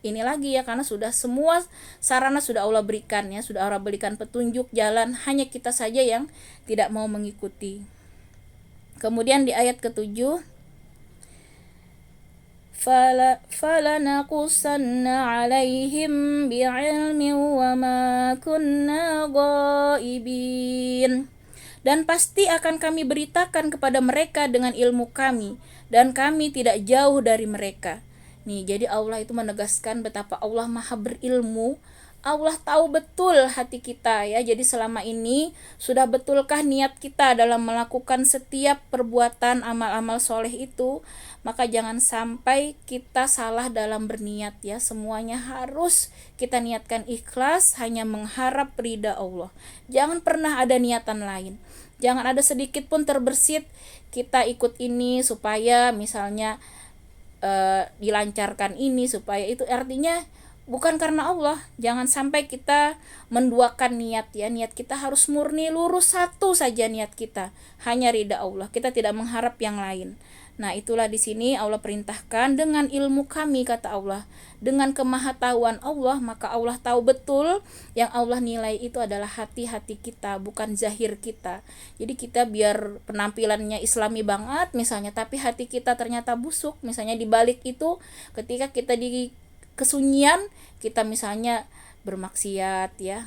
S1: ini lagi ya, karena sudah semua sarana sudah Allah berikan ya, sudah Allah berikan petunjuk jalan, hanya kita saja yang tidak mau mengikuti. Kemudian di ayat ke-7, فَلَنَقُصَّنَّ عَلَيْهِمْ بِعِلْمٍ وَمَا كُنَّا غَائِبِينَ. Dan pasti akan kami beritakan kepada mereka dengan ilmu kami, dan kami tidak jauh dari mereka. Nih, jadi Allah itu menegaskan betapa Allah maha berilmu. Allah tahu betul hati kita ya. Jadi selama ini sudah betulkah niat kita dalam melakukan setiap perbuatan amal-amal soleh itu? Maka jangan sampai kita salah dalam berniat ya. Semuanya harus kita niatkan ikhlas, hanya mengharap ridha Allah. Jangan pernah ada niatan lain. Jangan ada sedikit pun terbersit kita ikut ini supaya misalnya dilancarkan ini, supaya itu, artinya bukan karena Allah. Jangan sampai kita menduakan niat ya. Niat kita harus murni, lurus, satu saja niat kita, hanya ridha Allah. Kita tidak mengharap yang lain. Nah, itulah di sini Allah perintahkan dengan ilmu kami, kata Allah, dengan kemahatauan Allah, maka Allah tahu betul yang Allah nilai itu adalah hati-hati kita, bukan zahir kita. Jadi kita biar penampilannya islami banget misalnya, tapi hati kita ternyata busuk. Misalnya di balik itu, ketika kita di kesunyian, kita misalnya bermaksiat ya,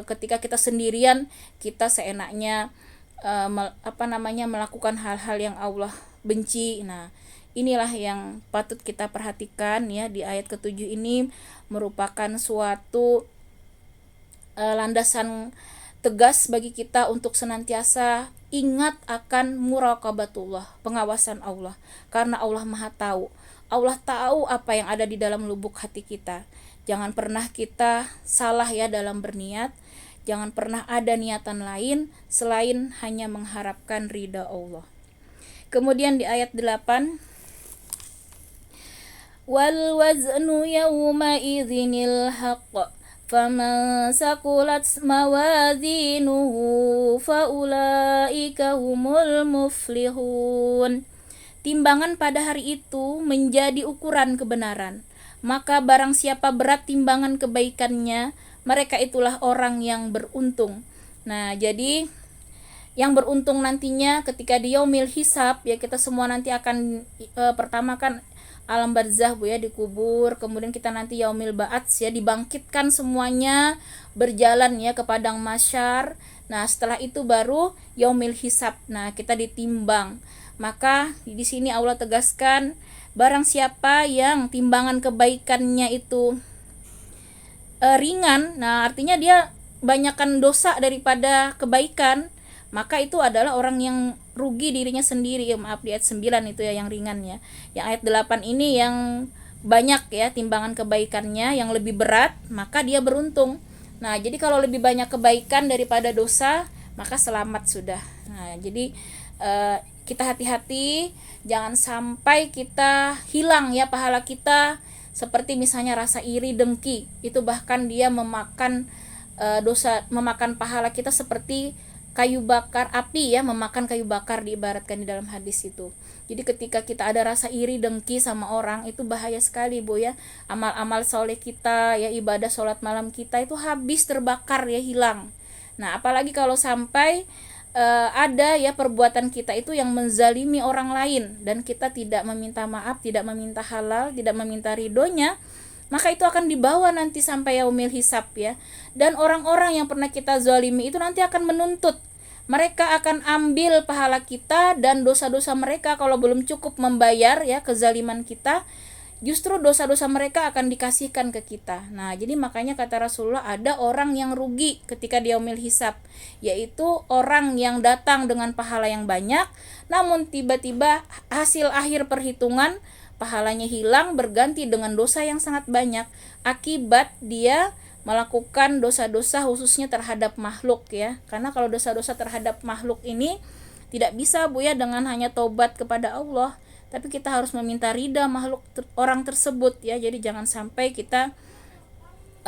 S1: ketika kita sendirian, kita seenaknya melakukan hal-hal yang Allah benci. Nah, inilah yang patut kita perhatikan ya. Di ayat ke-7 ini merupakan suatu landasan tegas bagi kita untuk senantiasa ingat akan muraqabatullah, pengawasan Allah, karena Allah Maha tahu. Allah tahu apa yang ada di dalam lubuk hati kita. Jangan pernah kita salah ya dalam berniat. Jangan pernah ada niatan lain selain hanya mengharapkan ridha Allah. Kemudian di ayat 8, wal waznu yawma idzinil haqq faman saqulat mawazinuhu faulaika humul muflihun. Timbangan pada hari itu menjadi ukuran kebenaran, maka barang siapa berat timbangan kebaikannya, mereka itulah orang yang beruntung. Nah, jadi yang beruntung nantinya ketika di yaumil hisab ya, kita semua nanti akan pertama kan alam barzah Bu ya, dikubur, kemudian kita nanti yaumil ba'ats ya, dibangkitkan semuanya, berjalan ya ke padang mahsyar. Nah, setelah itu baru yaumil hisab. Nah, kita ditimbang. Maka di sini Allah tegaskan, barang siapa yang timbangan kebaikannya itu ringan, nah artinya dia banyakkan dosa daripada kebaikan, maka itu adalah orang yang rugi dirinya sendiri. Ya, maaf, di ayat 9 itu ya yang ringan ya. Yang ayat 8 ini yang banyak ya timbangan kebaikannya, yang lebih berat, maka dia beruntung. Nah, jadi kalau lebih banyak kebaikan daripada dosa, maka selamat sudah. Nah, jadi kita hati-hati jangan sampai kita hilang ya pahala kita, seperti misalnya rasa iri, dengki. Itu bahkan dia memakan memakan pahala kita seperti kayu bakar api ya, memakan kayu bakar diibaratkan di dalam hadis itu. Jadi ketika kita ada rasa iri, dengki sama orang, itu bahaya sekali Bu ya. Amal-amal soleh kita ya, ibadah sholat malam kita itu habis terbakar ya, hilang. Nah, apalagi kalau sampai ada ya perbuatan kita itu yang menzalimi orang lain, dan kita tidak meminta maaf, tidak meminta halal, tidak meminta ridhonya, maka itu akan dibawa nanti sampai yaumil hisab ya. Dan orang-orang yang pernah kita zalimi itu nanti akan menuntut, mereka akan ambil pahala kita dan dosa-dosa mereka. Kalau belum cukup membayar ya kezaliman kita, justru dosa-dosa mereka akan dikasihkan ke kita. Nah, jadi makanya kata Rasulullah, ada orang yang rugi ketika di yaumil hisab, yaitu orang yang datang dengan pahala yang banyak, namun tiba-tiba hasil akhir perhitungan pahalanya hilang berganti dengan dosa yang sangat banyak, akibat dia melakukan dosa-dosa khususnya terhadap makhluk ya. Karena kalau dosa-dosa terhadap makhluk ini tidak bisa Bu ya dengan hanya taubat kepada Allah, tapi kita harus meminta ridha makhluk orang tersebut ya. Jadi jangan sampai kita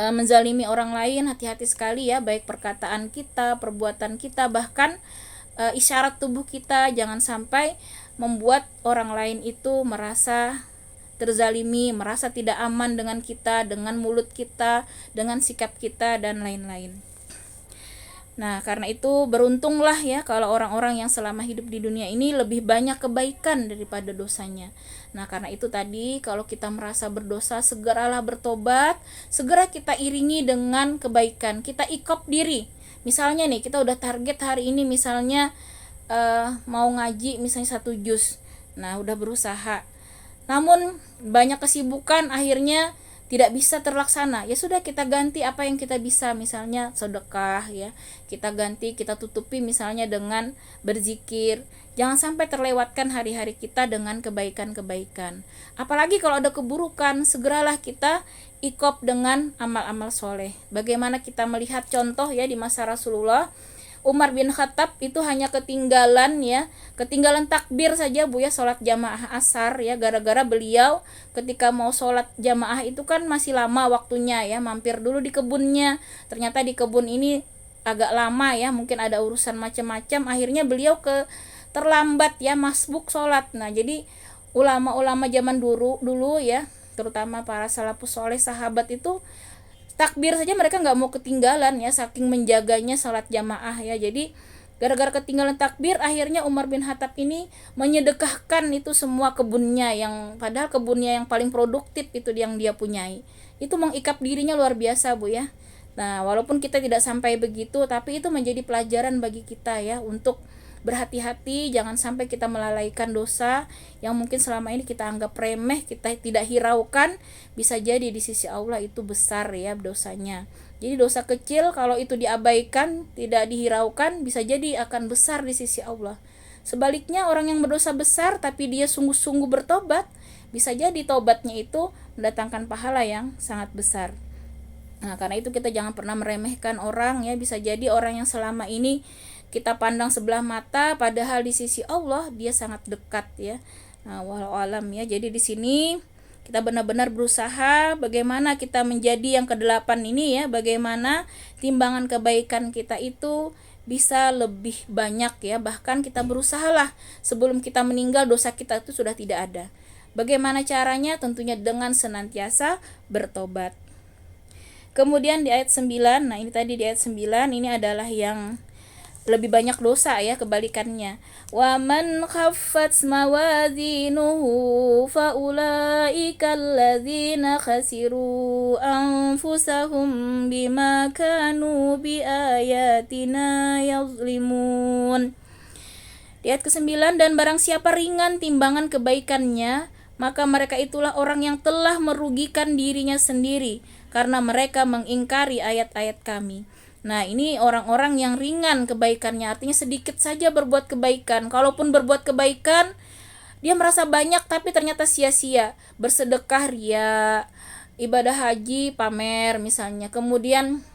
S1: menzalimi orang lain. Hati-hati sekali ya, baik perkataan kita, perbuatan kita, bahkan isyarat tubuh kita, jangan sampai membuat orang lain itu merasa terzalimi, merasa tidak aman dengan kita, dengan mulut kita, dengan sikap kita, dan lain-lain. Nah, karena itu beruntunglah ya kalau orang-orang yang selama hidup di dunia ini lebih banyak kebaikan daripada dosanya. Nah, karena itu tadi kalau kita merasa berdosa, segeralah bertobat, segera kita iringi dengan kebaikan. Kita ikop diri. Misalnya nih, kita udah target hari ini misalnya mau ngaji misalnya 1 juz. Nah, udah berusaha. Namun banyak kesibukan, akhirnya tidak bisa terlaksana. Ya sudah, kita ganti apa yang kita bisa, misalnya sedekah ya. Kita ganti, kita tutupi misalnya dengan berzikir. Jangan sampai terlewatkan hari-hari kita dengan kebaikan-kebaikan. Apalagi kalau ada keburukan, segeralah kita ikop dengan amal-amal soleh. Bagaimana kita melihat contoh ya di masa Rasulullah, Umar bin Khattab itu hanya ketinggalan takbir saja Bu ya, sholat jamaah asar ya, gara-gara beliau ketika mau sholat jamaah itu kan masih lama waktunya ya, mampir dulu di kebunnya. Ternyata di kebun ini agak lama ya, mungkin ada urusan macam-macam, akhirnya beliau terlambat ya, masbuk sholat. Nah, jadi ulama-ulama zaman dulu ya, terutama para salafus soleh, sahabat itu takbir saja mereka nggak mau ketinggalan ya, saking menjaganya salat jamaah ya. Jadi gara-gara ketinggalan takbir, akhirnya Umar bin Khattab ini menyedekahkan itu semua kebunnya, yang padahal kebunnya yang paling produktif itu yang dia punyai. Itu mengikap dirinya luar biasa Bu ya. Nah, walaupun kita tidak sampai begitu, tapi itu menjadi pelajaran bagi kita ya, untuk berhati-hati, jangan sampai kita melalaikan dosa yang mungkin selama ini kita anggap remeh, kita tidak hiraukan, bisa jadi di sisi Allah itu besar ya dosanya. Jadi dosa kecil kalau itu diabaikan, tidak dihiraukan, bisa jadi akan besar di sisi Allah. Sebaliknya, orang yang berdosa besar tapi dia sungguh-sungguh bertobat, bisa jadi tobatnya itu mendatangkan pahala yang sangat besar. Nah, karena itu kita jangan pernah meremehkan orang ya. Bisa jadi orang yang selama ini kita pandang sebelah mata, padahal di sisi Allah dia sangat dekat ya. Nah, walau alam ya. Jadi di sini kita benar-benar berusaha bagaimana kita menjadi yang ke-8 ini ya, bagaimana timbangan kebaikan kita itu bisa lebih banyak ya. Bahkan kita berusahalah sebelum kita meninggal dosa kita itu sudah tidak ada. Bagaimana caranya? Tentunya dengan senantiasa bertobat. Kemudian di ayat 9, nah ini tadi di ayat 9 ini adalah yang lebih banyak dosa ya, kebalikannya. Wa man khaffat mawazinuhu fa ulaika alladzina khasiru anfusahum bima kanu biayatina yazlimun. Di ayat ke-9, dan barang siapa ringan timbangan kebaikannya, maka mereka itulah orang yang telah merugikan dirinya sendiri, karena mereka mengingkari ayat-ayat kami. Nah, ini orang-orang yang ringan kebaikannya, artinya sedikit saja berbuat kebaikan. Kalaupun berbuat kebaikan, dia merasa banyak tapi ternyata sia-sia. Bersedekah ria, ibadah haji pamer misalnya. Kemudian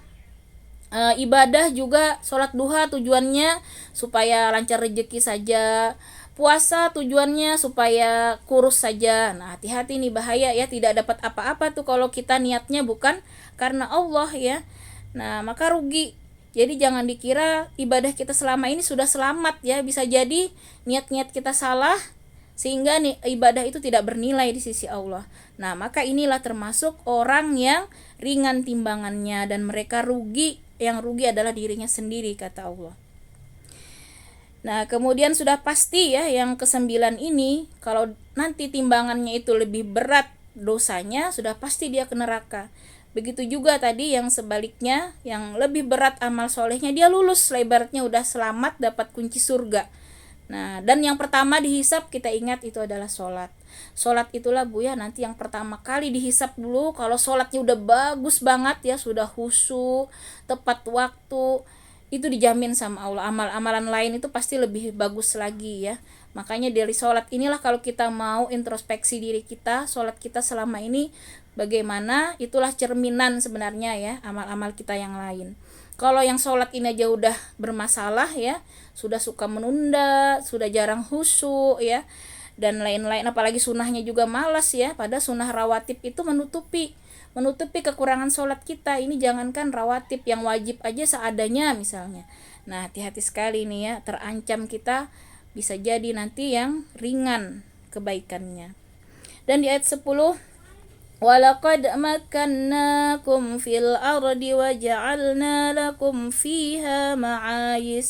S1: ibadah juga, sholat duha tujuannya supaya lancar rezeki saja, puasa tujuannya supaya kurus saja. Nah, hati-hati nih, bahaya ya, tidak dapat apa-apa tuh kalau kita niatnya bukan karena Allah ya. Nah, maka rugi. Jadi jangan dikira ibadah kita selama ini sudah selamat ya, bisa jadi niat-niat kita salah sehingga ibadah itu tidak bernilai di sisi Allah. Nah, maka inilah termasuk orang yang ringan timbangannya dan mereka rugi. Yang rugi adalah dirinya sendiri, kata Allah. Nah, kemudian sudah pasti ya yang ke-9 ini, kalau nanti timbangannya itu lebih berat dosanya, sudah pasti dia ke neraka. Begitu juga tadi yang sebaliknya, yang lebih berat amal solehnya, dia lulus, lebarnya udah selamat, dapat kunci surga. Nah, dan yang pertama dihisap, kita ingat itu adalah sholat. Sholat itulah Bu ya, nanti yang pertama kali dihisap dulu. Kalau sholatnya udah bagus banget ya, sudah khusyuk, tepat waktu, itu dijamin sama Allah. Amal-amalan lain itu pasti lebih bagus lagi ya. Makanya dari sholat inilah kalau kita mau introspeksi diri kita, sholat kita selama ini bagaimana, itulah cerminan sebenarnya ya amal-amal kita yang lain. Kalau yang sholat ini aja udah bermasalah ya, sudah suka menunda, sudah jarang khusyuk ya, dan lain-lain, apalagi sunnahnya juga malas ya, pada sunnah rawatib itu menutupi kekurangan sholat kita. Ini jangankan rawatib, yang wajib aja seadanya misalnya. Nah, hati-hati sekali nih ya, terancam kita bisa jadi nanti yang ringan kebaikannya. Dan di ayat 10, وَلَقَدْ مَكَّنَّاكُمْ فِي الْأَرْضِ وَجَعَلْنَا لَكُمْ فِيهَا مَعَايِشَ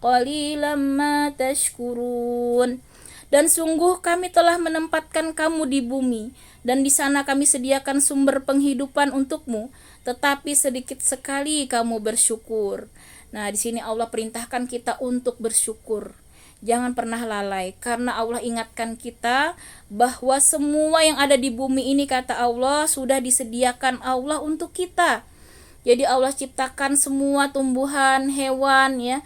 S1: قَلِيلًا مَا تَشْكُرُونَ. Dan sungguh kami telah menempatkan kamu di bumi, dan di sana kami sediakan sumber penghidupan untukmu, tetapi sedikit sekali kamu bersyukur. Nah, di sini Allah perintahkan kita untuk bersyukur. Jangan pernah lalai, karena Allah ingatkan kita bahwa semua yang ada di bumi ini, kata Allah, sudah disediakan Allah untuk kita. Jadi Allah ciptakan semua tumbuhan, hewan ya,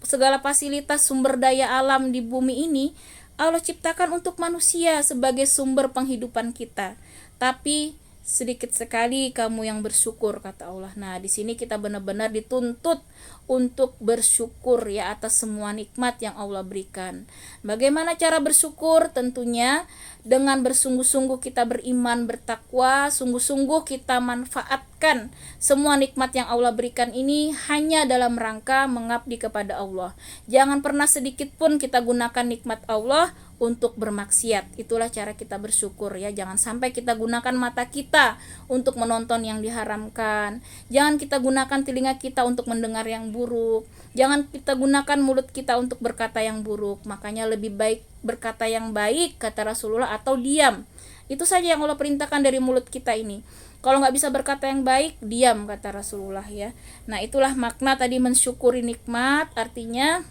S1: segala fasilitas sumber daya alam di bumi ini Allah ciptakan untuk manusia sebagai sumber penghidupan kita. Tapi sedikit sekali kamu yang bersyukur, kata Allah. Nah, di sini kita benar-benar dituntut untuk bersyukur ya atas semua nikmat yang Allah berikan. Bagaimana cara bersyukur? Tentunya dengan bersungguh-sungguh kita beriman, bertakwa, sungguh-sungguh kita manfaatkan semua nikmat yang Allah berikan ini hanya dalam rangka mengabdi kepada Allah. Jangan pernah sedikit pun kita gunakan nikmat Allah untuk bermaksiat. Itulah cara kita bersyukur ya. Jangan sampai kita gunakan mata kita untuk menonton yang diharamkan. Jangan kita gunakan telinga kita untuk mendengar yang buruk. Jangan kita gunakan mulut kita untuk berkata yang buruk. Makanya lebih baik berkata yang baik, kata Rasulullah, atau diam. Itu saja yang Allah perintahkan dari mulut kita ini. Kalau nggak bisa berkata yang baik, diam, kata Rasulullah ya. Nah, itulah makna tadi mensyukuri nikmat. Artinya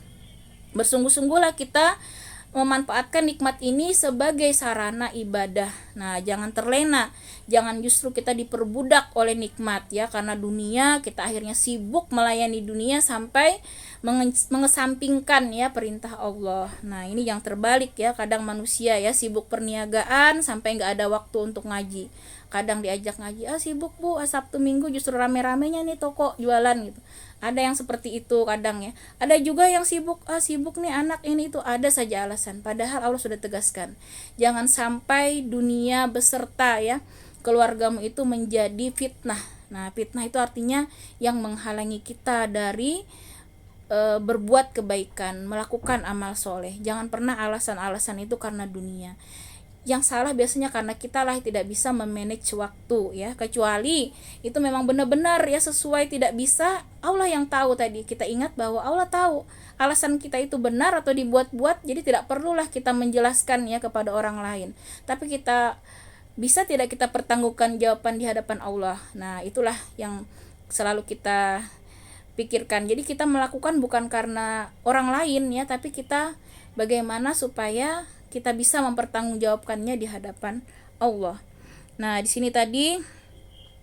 S1: bersungguh-sungguhlah kita memanfaatkan nikmat ini sebagai sarana ibadah. Nah, jangan terlena, jangan justru kita diperbudak oleh nikmat ya, karena dunia kita akhirnya sibuk melayani dunia sampai mengesampingkan ya perintah Allah. Nah, ini yang terbalik ya, kadang manusia ya sibuk perniagaan sampai nggak ada waktu untuk ngaji. Kadang diajak ngaji, sibuk Bu, Sabtu Minggu justru rame-ramenya nih toko jualan gitu. Ada yang seperti itu kadang ya. Ada juga yang sibuk nih anak ini itu, ada saja alasan. Padahal Allah sudah tegaskan, jangan sampai dunia beserta ya keluargamu itu menjadi fitnah. Nah, fitnah itu artinya yang menghalangi kita dari berbuat kebaikan, melakukan amal soleh. Jangan pernah alasan-alasan itu karena dunia. Yang salah biasanya karena kita lah tidak bisa memanage waktu ya, kecuali itu memang benar-benar ya sesuai, tidak bisa, Allah yang tahu. Tadi kita ingat bahwa Allah tahu alasan kita itu benar atau dibuat-buat, jadi tidak perlulah kita menjelaskan ya kepada orang lain, tapi kita bisa tidak kita pertanggungan jawaban di hadapan Allah. Nah, itulah yang selalu kita pikirkan. Jadi kita melakukan bukan karena orang lain ya, tapi kita bagaimana supaya kita bisa mempertanggungjawabkannya di hadapan Allah. Nah, di sini tadi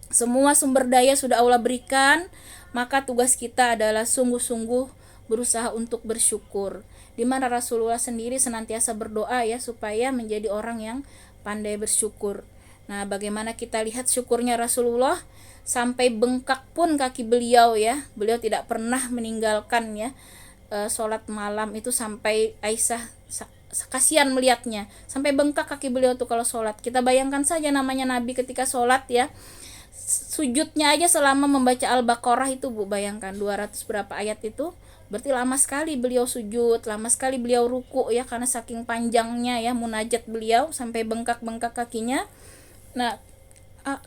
S1: semua sumber daya sudah Allah berikan, maka tugas kita adalah sungguh-sungguh berusaha untuk bersyukur. Di mana Rasulullah sendiri senantiasa berdoa ya supaya menjadi orang yang pandai bersyukur. Nah, bagaimana kita lihat syukurnya Rasulullah, sampai bengkak pun kaki beliau ya. Beliau tidak pernah meninggalkan ya sholat malam itu, sampai Aisyah kasihan melihatnya, sampai bengkak kaki beliau tuh kalau sholat. Kita bayangkan saja namanya Nabi ketika sholat ya, sujudnya aja selama membaca Al-Baqarah itu Bu, bayangkan 200 berapa ayat itu, berarti lama sekali beliau sujud, lama sekali beliau ruku ya, karena saking panjangnya ya munajat beliau sampai bengkak-bengkak kakinya. Nah,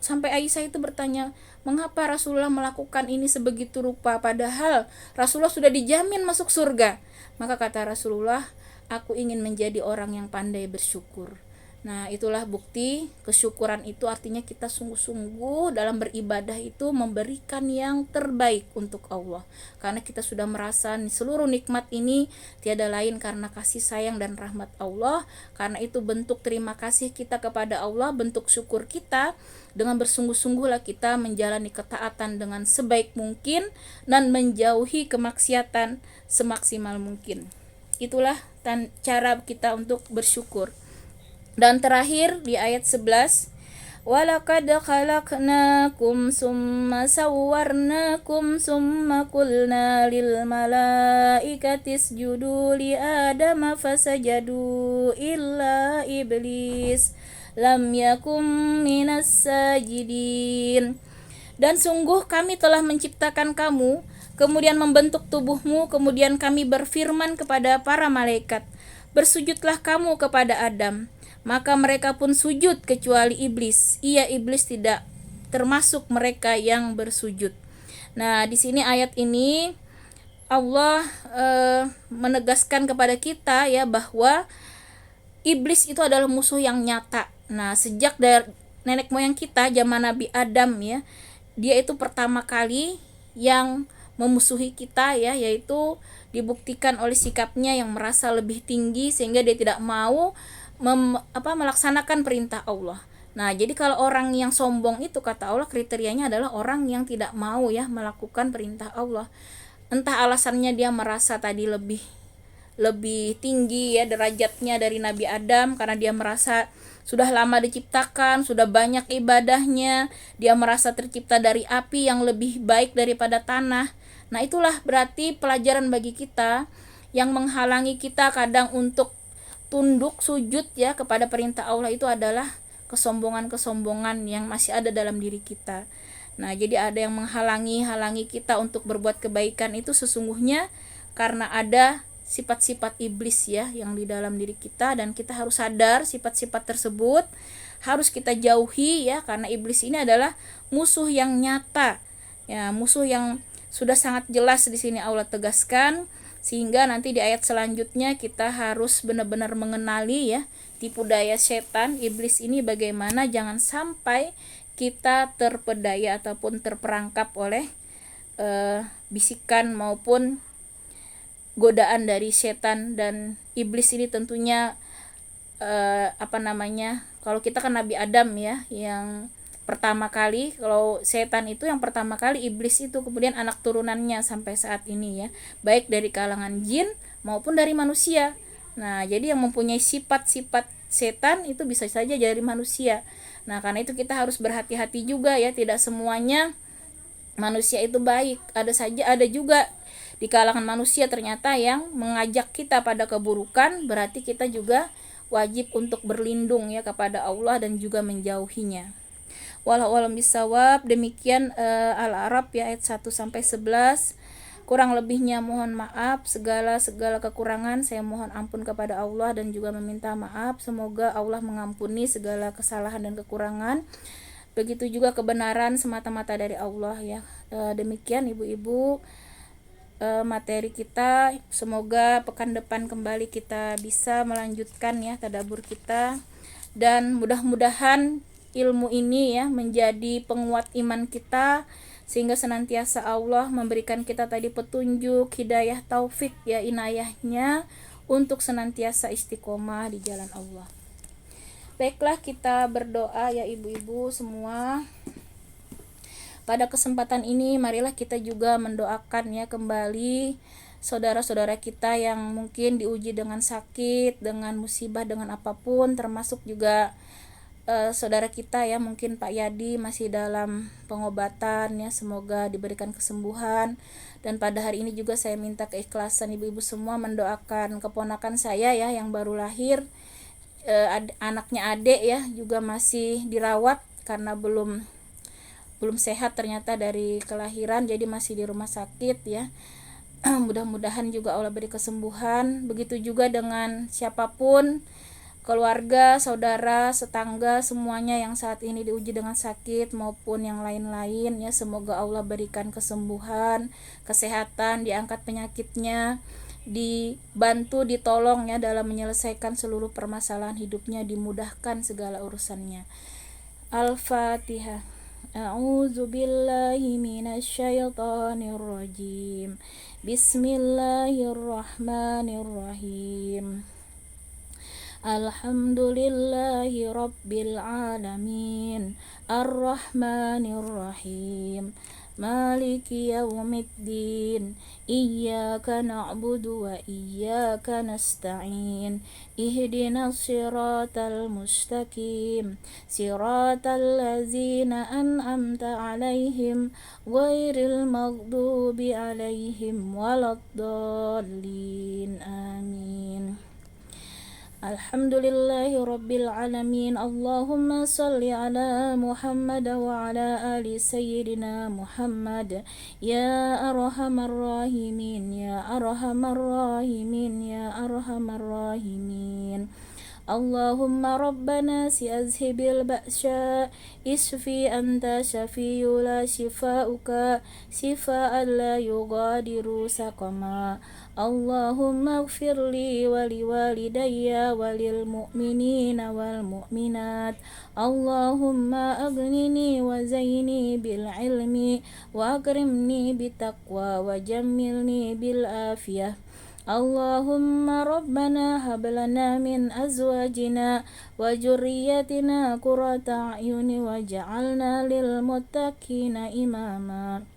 S1: sampai Aisyah itu bertanya, mengapa Rasulullah melakukan ini sebegitu rupa, padahal Rasulullah sudah dijamin masuk surga. Maka kata Rasulullah, aku ingin menjadi orang yang pandai bersyukur. Nah, itulah bukti kesyukuran itu artinya kita sungguh-sungguh dalam beribadah itu memberikan yang terbaik untuk Allah. Karena kita sudah merasa seluruh nikmat ini tiada lain karena kasih sayang dan rahmat Allah. Karena itu bentuk terima kasih kita kepada Allah, bentuk syukur kita, dengan bersungguh-sungguhlah kita menjalani ketaatan dengan sebaik mungkin dan menjauhi kemaksiatan semaksimal mungkin. Itulah cara kita untuk bersyukur. Dan terakhir di ayat 11, walaqad khalaqnakum summa sawwarnakum summa qulna lil malaikati isjudu li adama fasajadu illa iblis lam yakum minas sajidin. Dan sungguh kami telah menciptakan kamu, kemudian membentuk tubuhmu, kemudian kami berfirman kepada para malaikat, bersujudlah kamu kepada Adam. Maka mereka pun sujud kecuali iblis. Ia iblis tidak termasuk mereka yang bersujud. Nah, di sini ayat ini Allah menegaskan kepada kita ya bahwa iblis itu adalah musuh yang nyata. Nah, sejak dari nenek moyang kita zaman Nabi Adam ya, dia itu pertama kali yang memusuhi kita ya, yaitu dibuktikan oleh sikapnya yang merasa lebih tinggi sehingga dia tidak mau melaksanakan perintah Allah. Nah, jadi kalau orang yang sombong itu kata Allah kriterianya adalah orang yang tidak mau ya melakukan perintah Allah. Entah alasannya dia merasa tadi lebih tinggi ya derajatnya dari Nabi Adam karena dia merasa sudah lama diciptakan, sudah banyak ibadahnya, dia merasa tercipta dari api yang lebih baik daripada tanah. Nah, itulah berarti pelajaran bagi kita yang menghalangi kita kadang untuk tunduk sujud ya kepada perintah Allah itu adalah kesombongan-kesombongan yang masih ada dalam diri kita. Nah, jadi ada yang menghalangi kita untuk berbuat kebaikan itu sesungguhnya karena ada sifat-sifat iblis ya yang di dalam diri kita, dan kita harus sadar sifat-sifat tersebut harus kita jauhi ya, karena iblis ini adalah musuh yang nyata. Ya, musuh yang sudah sangat jelas di sini Allah tegaskan. Sehingga nanti di ayat selanjutnya kita harus benar-benar mengenali ya tipu daya setan, iblis ini bagaimana jangan sampai kita terpedaya ataupun terperangkap oleh bisikan maupun godaan dari setan. Dan iblis ini tentunya kalau kita kan Nabi Adam ya yang pertama kali, kalau setan itu yang pertama kali, iblis itu kemudian anak turunannya sampai saat ini ya, baik dari kalangan jin maupun dari manusia. Nah, jadi yang mempunyai sifat-sifat setan itu bisa saja dari manusia. Nah, karena itu kita harus berhati-hati juga ya, tidak semuanya manusia itu baik. Ada juga di kalangan manusia ternyata yang mengajak kita pada keburukan, berarti kita juga wajib untuk berlindung ya kepada Allah dan juga menjauhinya. Wallahu a'lam bishawab. Demikian Al-A'raf ya ayat 1 sampai 11. Kurang lebihnya mohon maaf, segala kekurangan saya mohon ampun kepada Allah dan juga meminta maaf. Semoga Allah mengampuni segala kesalahan dan kekurangan. Begitu juga kebenaran semata-mata dari Allah ya. Demikian ibu-ibu materi kita. Semoga pekan depan kembali kita bisa melanjutkan ya tadabbur kita, dan mudah-mudahan ilmu ini ya menjadi penguat iman kita sehingga senantiasa Allah memberikan kita tadi petunjuk, hidayah, taufik ya, inayahnya untuk senantiasa istiqomah di jalan Allah. Baiklah, kita berdoa ya ibu-ibu semua. Pada kesempatan ini marilah kita juga mendoakan ya kembali saudara-saudara kita yang mungkin diuji dengan sakit, dengan musibah, dengan apapun, termasuk juga saudara kita ya, mungkin Pak Yadi masih dalam pengobatan ya, semoga diberikan kesembuhan. Dan pada hari ini juga saya minta keikhlasan ibu-ibu semua mendoakan keponakan saya ya yang baru lahir, anaknya adik ya, juga masih dirawat karena belum sehat ternyata dari kelahiran, jadi masih di rumah sakit ya. Mudah-mudahan juga Allah beri kesembuhan. Begitu juga dengan siapapun, keluarga, saudara, tetangga, semuanya yang saat ini diuji dengan sakit maupun yang lain-lain ya, semoga Allah berikan kesembuhan, kesehatan, diangkat penyakitnya, dibantu, ditolong ya dalam menyelesaikan seluruh permasalahan hidupnya, dimudahkan segala urusannya. Al-Fatihah. A'udzu billahi minasyaitonir rajim. Bismillahirrahmanirrahim. Alhamdulillahi rabbil alamin, ar-rahmanir rahim, maliki yaumiddin, iyyaka na'budu wa iyyaka nasta'in, ihdinas siratal mustaqim, siratal ladzina an'amta 'alaihim, ghairil maghdubi 'alaihim waladdallin. Amin. Alhamdulillahi rabbil alamin. Allahumma salli ala Muhammad wa ala ali sayyidina Muhammad. Ya arhamar rahimin, ya arhamar rahimin, ya arhamar rahimin. Allahumma rabbana azhibil ba'sya, isfi anta syafi'u la shifa'uka, shifa'an la yughadiru saqama. Allahumma ighfirli wa liwalidayya wa lil mu'minina wal mu'minat. Allahumma aghnini wa zaini bil ilmi wa akrimni bitaqwa wa jammilni bil afiyah. Allahumma rabbana hab lana min azwajina wa dzurriyyatina qurrata a'yuni waj'alna lil muttaqina imama.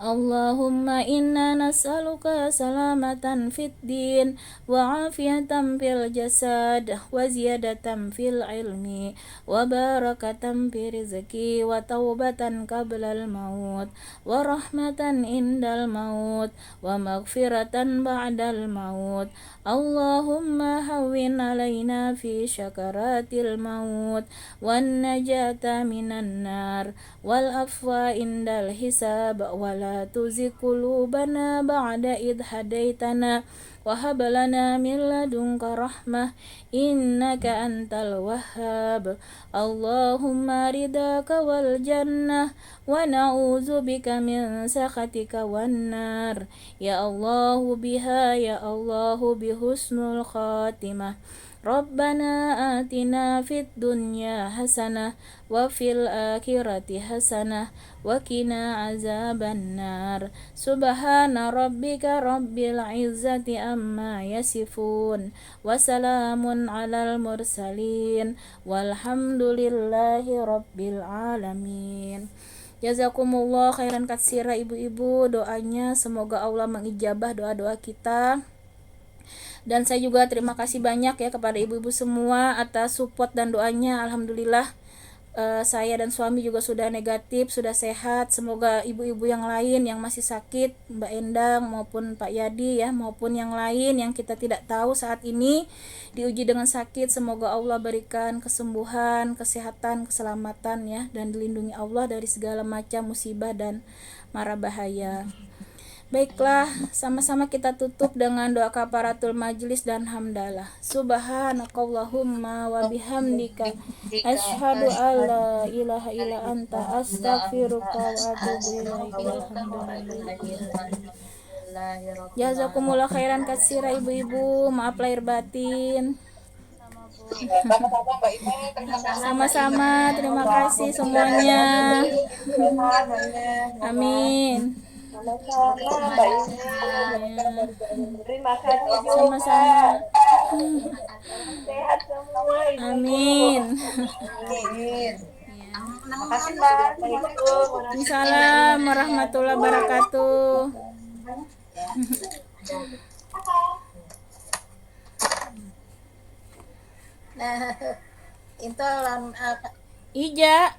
S1: Allahumma inna nas'aluka salamatan fid din wa afiyatan fil jasad wa ziyadatan fil ilmi wa barakatan fi rizqi wa taubatan qablal maut wa rahmatan indal maut wa maghfiratan ba'dal maut. Allahumma hawwin alaina fi syakaratil maut wan najata minan nar wal afwa indal hisab wal tuzigh qulubana ba'da idh hadaitana wa hab lana min ladunka rahmah innaka antal wahhab. Allahumma ridaka wal jannah wa na'udzu bika min sakhatika wan nar. Ya Allahu biha, ya Allahu bihusnul khatimah. Rabbana atina fid dunya hasanah wa fil akhirati hasanah wa qina azaban nar. Subhana rabbika rabbil izzati amma yasifun wa salamun alal mursalin walhamdulillahi rabbil alamin. Jazakumullah khairan katsira ibu-ibu, doanya semoga Allah mengijabah doa-doa kita. Dan saya juga terima kasih banyak ya kepada ibu-ibu semua atas support dan doanya. Alhamdulillah saya dan suami juga sudah negatif, sudah sehat. Semoga ibu-ibu yang lain yang masih sakit, Mbak Endang maupun Pak Yadi ya, maupun yang lain yang kita tidak tahu saat ini diuji dengan sakit, semoga Allah berikan kesembuhan, kesehatan, keselamatan ya, dan dilindungi Allah dari segala macam musibah dan mara bahaya. Baiklah, sama-sama kita tutup dengan doa kafaratul majlis dan hamdalah. Subhanakallahumma wa bihamdika asyhadu alla ilaha illa anta astaghfiruka wa atubu ilaik. Jazakumullah khairan katsira ibu-ibu, maaf lahir batin.
S3: Sama-sama Mbak Ina, terima kasih.
S1: Sama-sama, terima kasih semuanya.
S3: Sehat, Mbak Ina.
S1: Amin.
S3: Sama-sama Mbak Ina. Terima kasih juga.
S1: Sama-sama.
S3: Sehat semua Ibu.
S1: Amin.
S3: Amin. Terima kasih Mbak. Assalamualaikum.
S1: Waalaikumsalam warahmatullahi wabarakatuh.
S4: Nah, itu lan
S1: Ija.